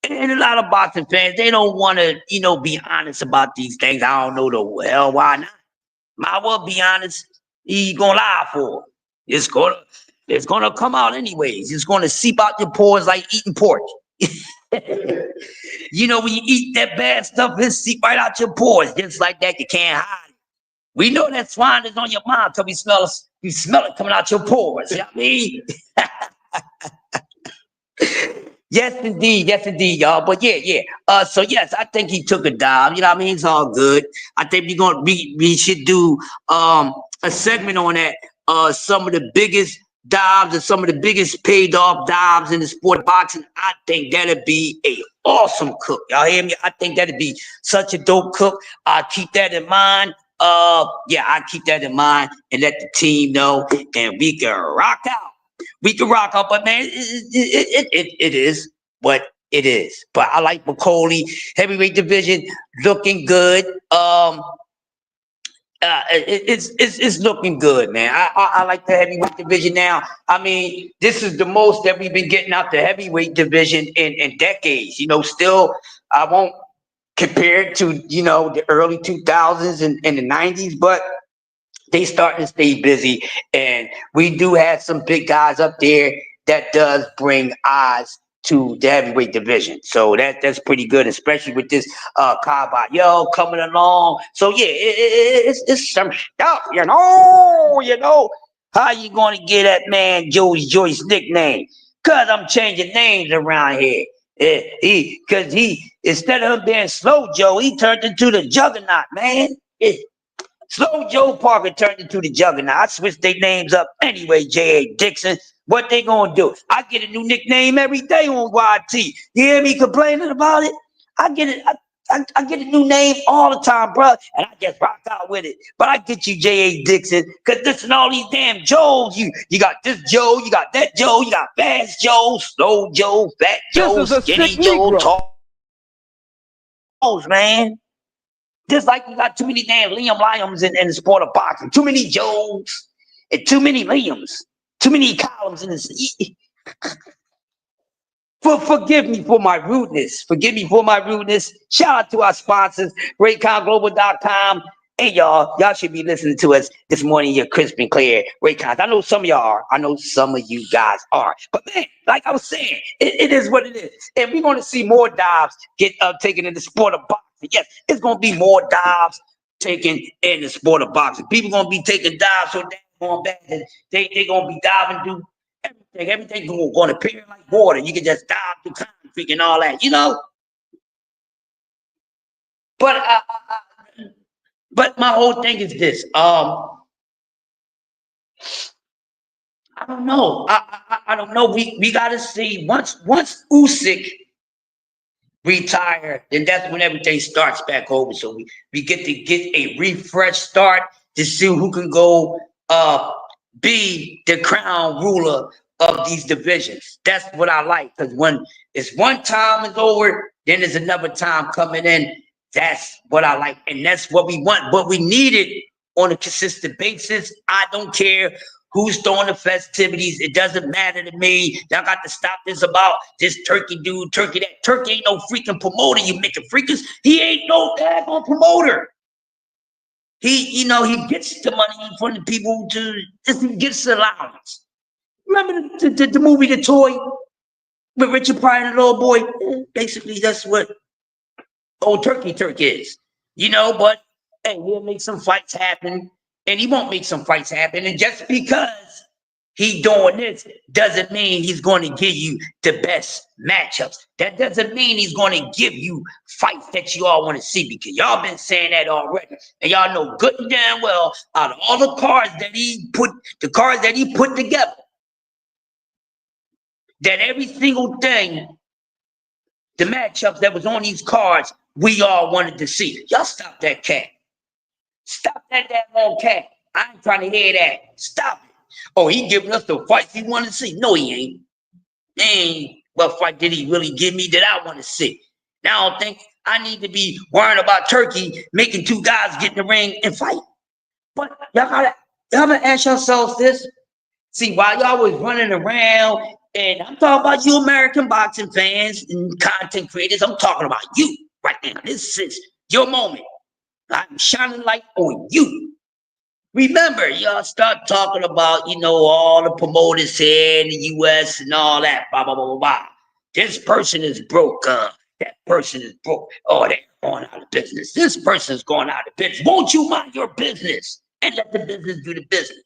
And a lot of boxing fans, they don't want to, be honest about these things. I don't know the hell why not. Might well be honest. He's going to lie for it. It's gonna come out anyways. It's gonna seep out your pores like eating pork. When you eat that bad stuff, it seep right out your pores. Just like that, you can't hide it. We know that swine is on your mind because you smell it coming out your pores. You know what I mean? Yes, indeed, y'all. But yeah. So yes, I think he took a dive. You know what I mean? It's all good. I think we should do a segment on that. Some of the biggest dives and some of the biggest paid off dives in the sport of boxing. I think that'd be a awesome cook. Y'all hear me? I think that'd be such a dope cook. I'll keep that in mind. I keep that in mind and let the team know, and we can rock out. But man, it is what it is. But I like McCauley heavyweight division looking good. It's looking good, man. I like the heavyweight division now. I mean, this is the most that we've been getting out the heavyweight division in decades. Still, I won't compare it to the early 2000s and the 90s, but they starting to stay busy, and we do have some big guys up there that does bring eyes to the heavyweight division. So that's pretty good, especially with this Caballo coming along. So yeah, it's some stuff, how you gonna get that man Joey Joyce nickname? Cause I'm changing names around here. Cause instead of him being Slow Joe, he turned into the Juggernaut, man. Slow Joe Parker turned into the Juggernaut. I switched their names up anyway, J.A. Dixon. What they gonna do? I get a new nickname every day on YT. You hear me complaining about it? I get it. I get a new name all the time, bro, and I just rock out with it. But I get you J.A. Dixon, because listen, all these damn Joes. You got this Joe, you got that Joe, you got Fast Joe, Slow Joe, Fat Joe, Skinny Joe, Tall. Joes, man. Just like you got too many damn Liam Lyons in the sport of boxing. Too many Joes and too many Liams. Too many columns in this. Forgive me for my rudeness. Forgive me for my rudeness. Shout out to our sponsors, RayconGlobal.com. Hey, y'all should be listening to us this morning. You're crisp and clear. Raycons. I know some of y'all are. I know some of you guys are. But man, like I was saying, it is what it is. And we're going to see more dives get taken in the sport of boxing. Yes, it's going to be more dives taken in the sport of boxing. People going to be taking dives so damn bad that they going to be diving through everything going to appear like water. You can just dive through concrete and all that, you know. But my whole thing is this. I don't know. I don't know. We got to see once Usyk retire, then that's when everything starts back over. So we get to get a refresh start to see who can go be the crown ruler of these divisions. That's what I like, because when it's one time is over, then there's another time coming in. That's what I like, and that's what we want. But we need it on a consistent basis. I don't care who's throwing the festivities. It doesn't matter to me. Y'all got to stop this about this Turkey dude, Turkey that. Turkey ain't no freaking promoter, you making freakers. He ain't no daggone promoter. He gets the money from the people he gets the allowance. Remember the movie The Toy with Richard Pryor and the little boy? Basically, that's what old Turkey is, but hey, he'll make some fights happen, and he won't make some fights happen. And just because he doing this doesn't mean he's going to give you the best matchups. That doesn't mean he's going to give you fights that you all want to see, because y'all been saying that already. And y'all know good and damn well, out of all the cards that he put together, that every single thing, the matchups that was on these cards, we all wanted to see. Y'all stop that cat. Stop that old cat. I ain't trying to hear that. Stop it. Oh, he giving us the fights he want to see. No, he ain't. Man, what fight did he really give me that I want to see? Now I don't think I need to be worrying about Turkey making two guys get in the ring and fight. But y'all gotta ask yourselves this. See, while y'all was running around, and I'm talking about you American boxing fans and content creators, I'm talking about you right now. This is your moment. I'm shining light on you. Remember, y'all start talking about, all the promoters here in the U.S. and all that, blah, blah, blah, blah, blah. This person is broke. That person is broke. Oh, they're going out of business. This person is going out of business. Won't you mind your business and let the business do the business?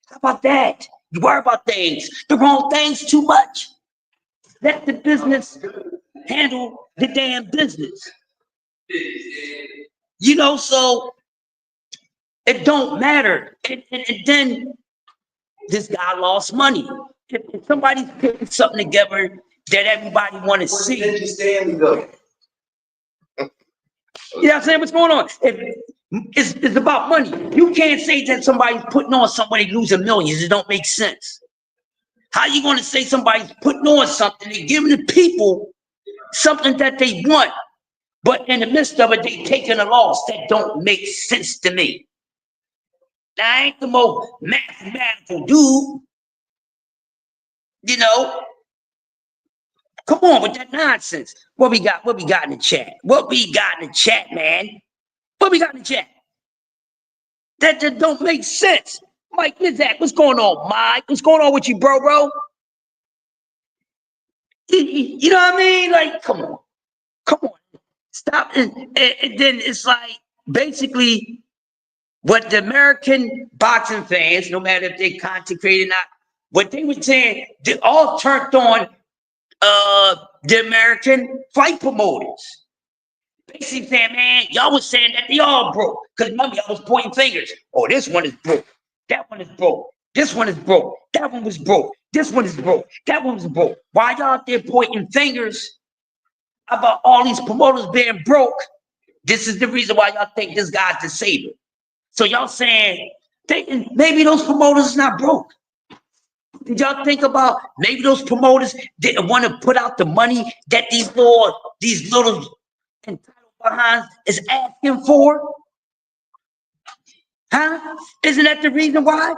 How about that? You worry about the wrong things too much. Let the business handle the damn business. So it don't matter. And then this guy lost money. If somebody's putting something together that everybody want to see. You know what I'm saying? What's going on? It's about money. You can't say that somebody's putting on somebody losing millions. It don't make sense. How you going to say somebody's putting on something and giving the people something that they want, but in the midst of it, they taking a loss? That don't make sense to me. I ain't the most mathematical dude. Come on with that nonsense. What we got in the chat? What we got in the chat, man? What we got in the chat? That don't make sense. Mike Nizak, what's going on, Mike? What's going on with you, bro? You know what I mean? Like, come on. Stop. And then it's like, basically, what the American boxing fans, no matter if they content create or not, what they were saying, they all turned on the American fight promoters. Basically saying, man, y'all was saying that they all broke. Because remember, y'all was pointing fingers. Oh, this one is broke. That one is broke. This one is broke. That one was broke. This one is broke. That one was broke. Why y'all out there pointing fingers about all these promoters being broke? This is the reason why y'all think this guy's disabled. So y'all saying, maybe those promoters not broke. Did y'all think about maybe those promoters didn't want to put out the money that these little entitled behind is asking for? Huh? Isn't that the reason why?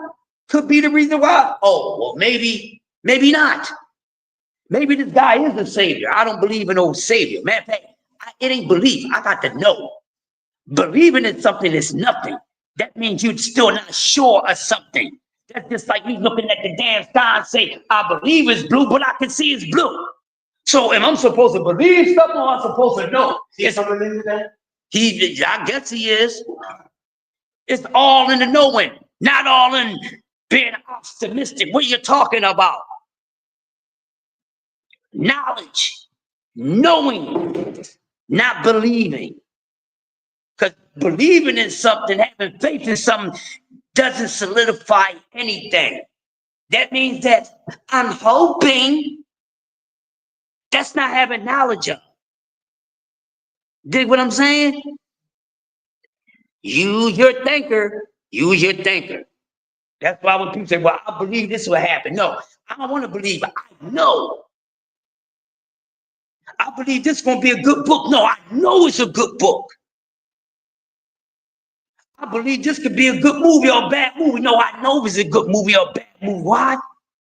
Could be the reason why. Oh, well, maybe not. Maybe this guy is a savior. I don't believe in old savior. Matter of fact, it ain't belief. I got to know. Believing in something is nothing. That means you're still not sure of something. That's just like me looking at the damn sky and say, I believe it's blue, but I can see it's blue. So am I supposed to believe something or am I supposed to know? Is someone into that? I guess he is. It's all in the knowing, not all in being optimistic. What are you talking about? Knowledge, knowing, not believing. Because believing in something, having faith in something, doesn't solidify anything. That means that I'm hoping. That's not having knowledge of. Dig what I'm saying? Use your thinker. Use your thinker. That's why when people say, well, I believe this will happen. No, I don't want to believe. I know. I believe this is going to be a good book. No, I know it's a good book. I believe this could be a good movie or a bad movie. No, I know it's a good movie or a bad movie. Why?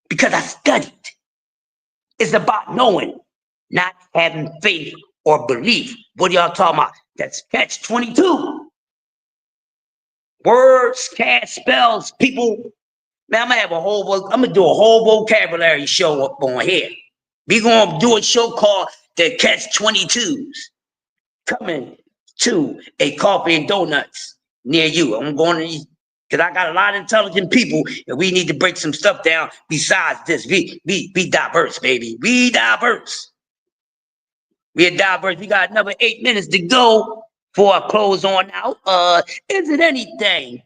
Because I studied. It's about knowing, not having faith or belief. What are y'all talking about? That's catch 22. Words, cash spells, people. Man, I'm gonna do a whole vocabulary show up on here. We're gonna do a show called the Catch 22s. Coming to a coffee and donuts near you. I'm going to, because I got a lot of intelligent people and we need to break some stuff down besides this. Be diverse, baby. We diverse. We're diverse. We got another 8 minutes to go before I close on out. Is it anything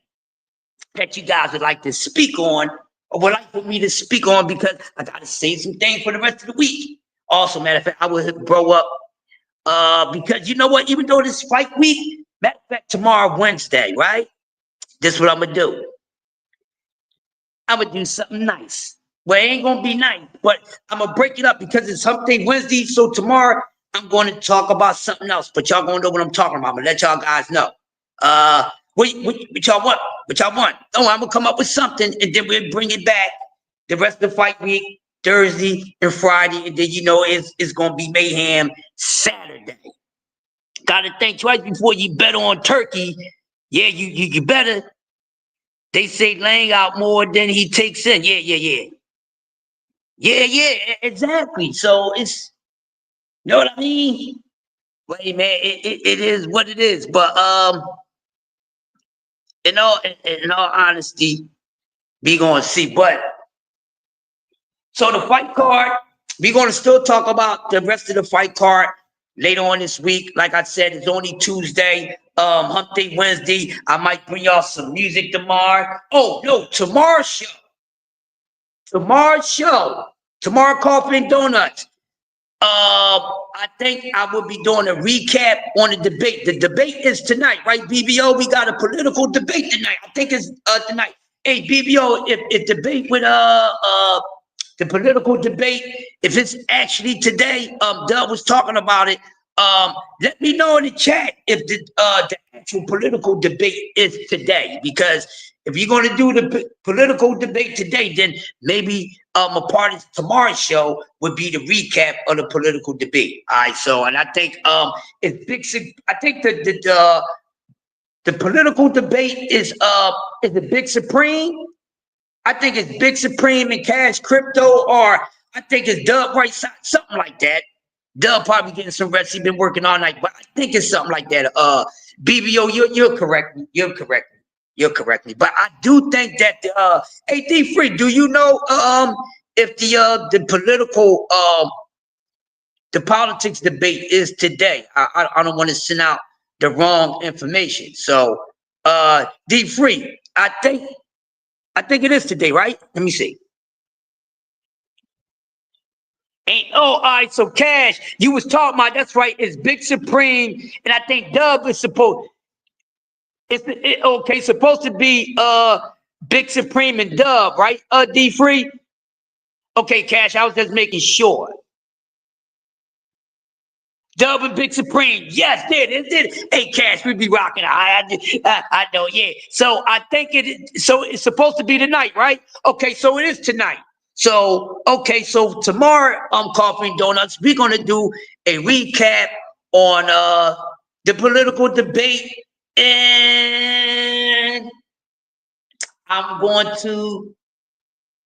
that you guys would like to speak on or would like for me to speak on? Because I got to say some things for the rest of the week. Also, matter of fact, I will grow up because you know what? Even though this fight week, matter of fact, tomorrow, Wednesday, right? This is what I'm going to do. I'm going to do something nice. Well, it ain't going to be nice, but I'm going to break it up because it's something Wednesday. So tomorrow, I'm going to talk about something else, but y'all going to know what I'm talking about. I'm going to let y'all guys know. What y'all want? What y'all want? Oh, I'm going to come up with something, and then we'll bring it back the rest of the fight week, Thursday and Friday, and then, you know, it's going to be mayhem Saturday. Got to think twice before you bet on turkey. Yeah, you better. They say laying out more than he takes in. Yeah, exactly. So it's, you know what I mean? Wait, man, it is what it is. But in all honesty, we gonna see. But so the fight card, we're gonna still talk about the rest of the fight card later on this week. Like I said, it's only Tuesday, hump day Wednesday. I might bring y'all some music tomorrow. Oh no, tomorrow's show. Tomorrow Coffee and Donuts. I think I will be doing a recap on the debate. The debate is tonight, right, BBO? We got a political debate tonight. I think it's tonight. Hey, BBO, if debate with the political debate, if it's actually today, Doug was talking about it. Let me know in the chat if the actual political debate is today, because if you're going to do the political debate today, then maybe a part of tomorrow's show would be the recap of the political debate. All right, so and I think it's big. I think the political debate is the Big Supreme. I think it's Big Supreme and Cash Crypto, or I think it's Dub Right Side, something like that. Dub probably getting some rest. He's been working all night, but I think it's something like that. BBO, you're correct. You're correct me. But I do think that AD Free, do you know if the political the politics debate is today? I don't want to send out the wrong information. So D Free, I think it is today, right? Let me see. All right, so Cash, you was talking about, that's right, it's Big Supreme, and I think Dub is supposed, supposed to be Big Supreme and Dub, right? D Free? Okay, Cash, I was just making sure. Dub and Big Supreme. Yes, did. Hey, Cash, we be rocking. I know, yeah. So I think so it's supposed to be tonight, right? Okay, so it is tonight. So, okay, so tomorrow, Coffee and Donuts, we're going to do a recap on the political debate, and I'm going to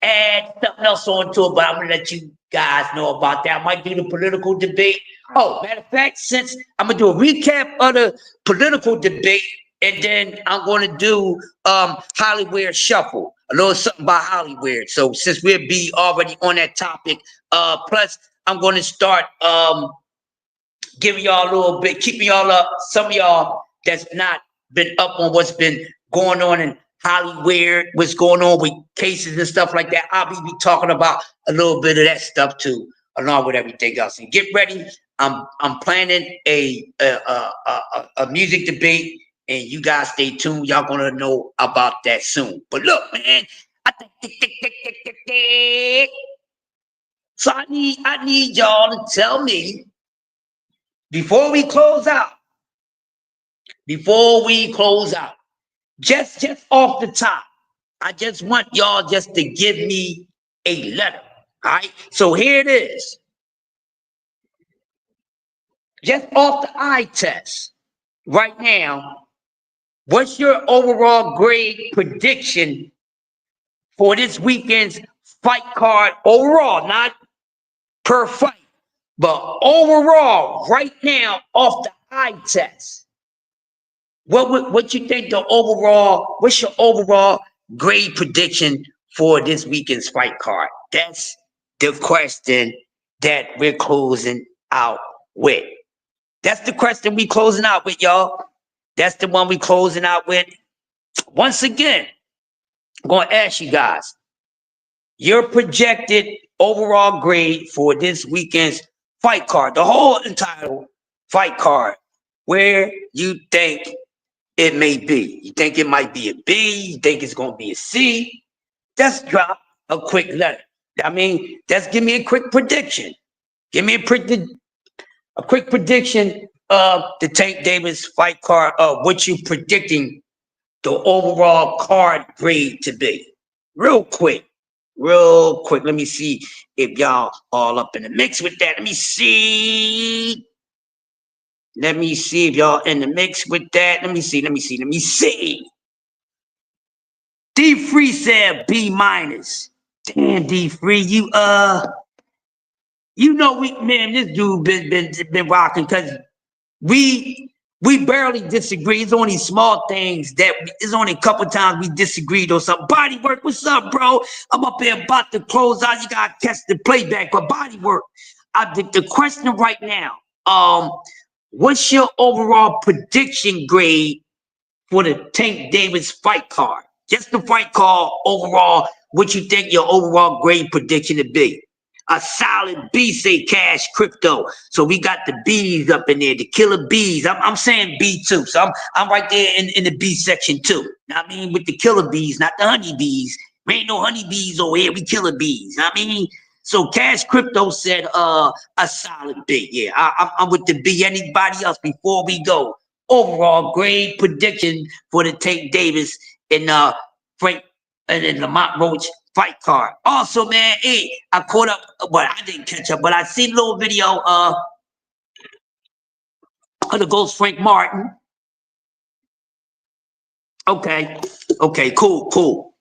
add something else onto it, but I'm gonna let you guys know about that. I might do the political debate. Oh, matter of fact, since I'm gonna do a recap of the political debate, and then I'm gonna do Hollywood Shuffle, a little something about Hollywood. So since we'll be already on that topic, plus I'm gonna start giving y'all a little bit, keeping y'all up. Some of y'all that's not been up on what's been going on in Hollywood, what's going on with cases and stuff like that. I'll be talking about a little bit of that stuff too, along with everything else. And get ready. I'm planning a music debate, and you guys stay tuned. Y'all gonna know about that soon. But look, man, so I need y'all to tell me before we close out. Just off the top, I just want y'all just to give me a letter. All right. So here it is. Just off the eye test right now, what's your overall grade prediction for this weekend's fight card overall? Not per fight, but overall right now off the eye test. What you think what's your overall grade prediction for this weekend's fight card? That's the question that we're closing out with. That's the question we closing out with, y'all. That's the one we closing out with. Once again, I'm going to ask you guys, your projected overall grade for this weekend's fight card, the whole entire fight card, where you think it may be. You think it might be a B? You think it's going to be a C? Just drop a quick letter. I mean, just give me a quick prediction. Give me a quick prediction of the Tank Davis fight card, of what you predicting the overall card grade to be. Real quick. Let me see if y'all all up in the mix with that. Let me see if y'all in the mix with that. Let me see. D Free said B minus. Damn, D Free, you know this dude been rocking, because we barely disagree. It's only small things it's only a couple times we disagreed or something. Body work, what's up, bro? I'm up here about to close out. You gotta catch the playback, but body work. The question right now, what's your overall prediction grade for the Tank Davis fight card? Just the fight card overall, what you think your overall grade prediction to be? A solid B, say Cash Crypto. So we got the B's up in there, the killer bees. I'm saying B too. So I'm right there in the B section too. I mean, with the killer bees, not the honey bees. We ain't no honey bees over here. We killer bees. I mean, so Cash Crypto said a solid B. Yeah, I'm with the B. Anybody else before we go? Overall grade prediction for the Tank Davis and Frank and then Lamont Roach fight card. Also, man, hey, I caught up. Well, I didn't catch up, but I seen a little video of the ghost Frank Martin. Okay, cool.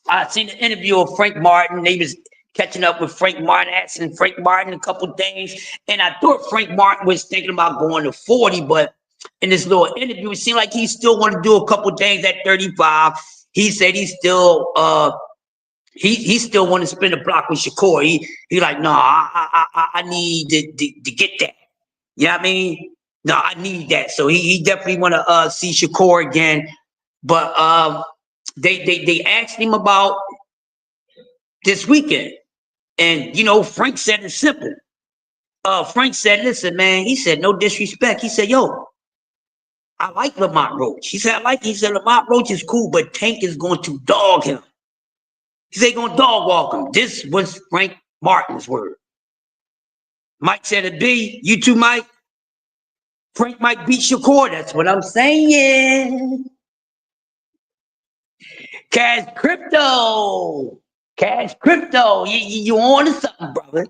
I seen an interview of Frank Martin. They was catching up with Frank Martin, asking Frank Martin a couple things, and I thought Frank Martin was thinking about going to 40, but in this little interview, it seemed like he still want to do a couple things at 35. He said he still he still want to spin the block with Shakur. He like, no, I need to get that. You know what I mean? No, I need that. So he definitely want to see Shakur again. But they asked him about this weekend, and Frank said it's simple. Frank said, listen, man. He said, no disrespect. He said, yo, I like Lamont Roach. He said, Lamont Roach is cool, but Tank is going to dog him. He said, going to dog walk him. This was Frank Martin's word. Mike said a B. You too, Mike? Frank might beat Shakur. That's what I'm saying. Cash crypto. Cash crypto. You on to something, brother.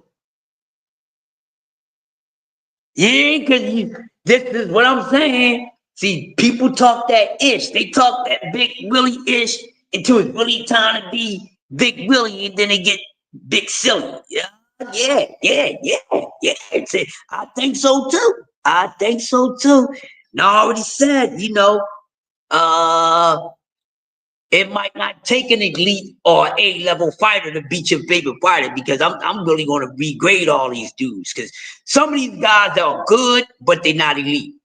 Yeah, because this is what I'm saying. See, people talk that ish. They talk that Big Willie ish until it's really time to be Big Willie, and then they get big silly. Yeah. See, I think so too. I think so too. And I already said, it might not take an elite or A-level fighter to beat your favorite fighter, because I'm really going to regrade all these dudes, because some of these guys are good, but they're not elite.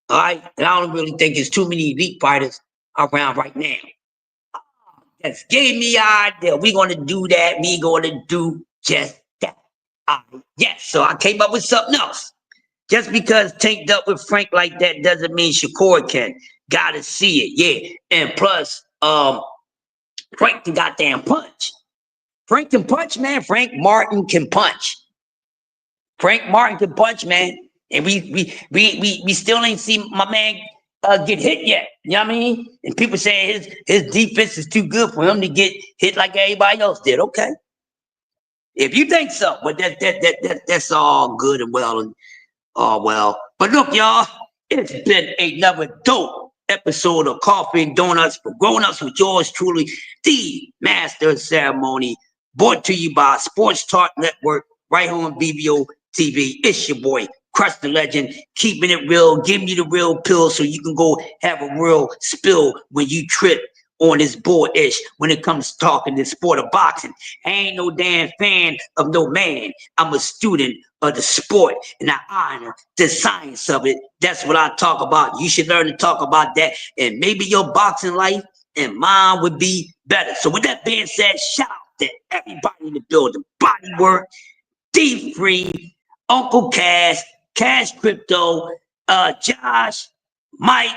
All right? And I don't really think there's too many elite fighters around right now. That's gave me an idea. We're going to do that. We going to do just that. Yes, so I came up with something else. Just because tanked up with Frank like that doesn't mean Shakur can. Gotta see it, yeah. And plus, Frank can goddamn punch. Frank can punch, man. Frank Martin can punch. Frank Martin can punch, man. And we still ain't seen my man get hit yet. You know what I mean? And people saying his defense is too good for him to get hit like everybody else did. Okay. If you think so, but that's all good and well and all well. But look, y'all, it's been another dope episode of Coffee and Donuts for Grown-Ups with yours truly, the Master of Ceremony, brought to you by Sports Talk Network, right here on BBO TV. It's your boy, Crush the Legend, keeping it real, giving you the real pill so you can go have a real spill when you trip on this board-ish when it comes to talking the sport of boxing. I ain't no damn fan of no man. I'm a student of the sport, and I honor the science of it. That's what I talk about. You should learn to talk about that, and maybe your boxing life and mine would be better. So with that being said, shout out to everybody in the building. Bodywork, D-Free, Uncle Cash, Cash Crypto, Josh, Mike,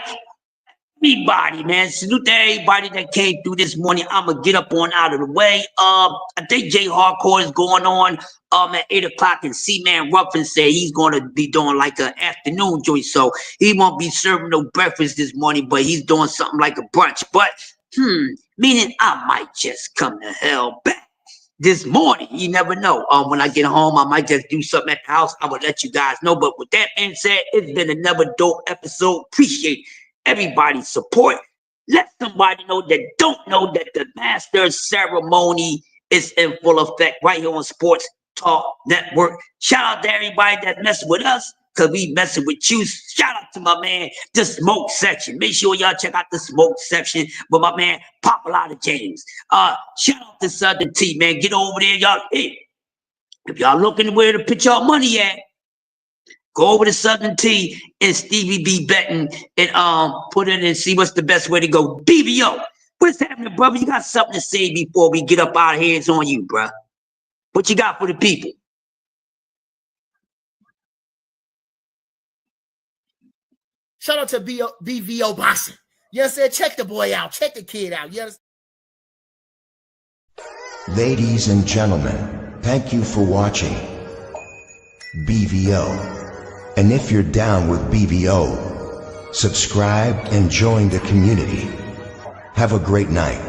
everybody, man. Salute to everybody that came through this morning. I'm gonna get up on out of the way. I think Jay Hardcore is going on at 8 o'clock, and C-Man Ruffin said he's gonna be doing like an afternoon joint, so he won't be serving no breakfast this morning, but he's doing something like a brunch. But meaning I might just come the hell back this morning. You never know. When I get home, I might just do something at the house. I will let you guys know. But with that being said, it's been another dope episode. Appreciate everybody's support. Let somebody know that don't know that the Master Ceremony is in full effect right here on Sports Talk Network. Shout out to everybody that messing with us, because we messing with you. Shout out to my man, the Smoke Section. Make sure y'all check out the Smoke Section with my man, Popolata James. Shout out to Southern T, man. Get over there, y'all. Hey, if y'all looking where to put y'all money at, go over to Southern T and Stevie B betting and put in and see what's the best way to go. BBO, what's happening, brother? You got something to say before we get up our heads on you, bro? What you got for the people? Shout out to BVO Boxing. You understand? Check the boy out. Check the kid out. You understand? Ladies and gentlemen, thank you for watching BVO. And if you're down with BVO, subscribe and join the community. Have a great night.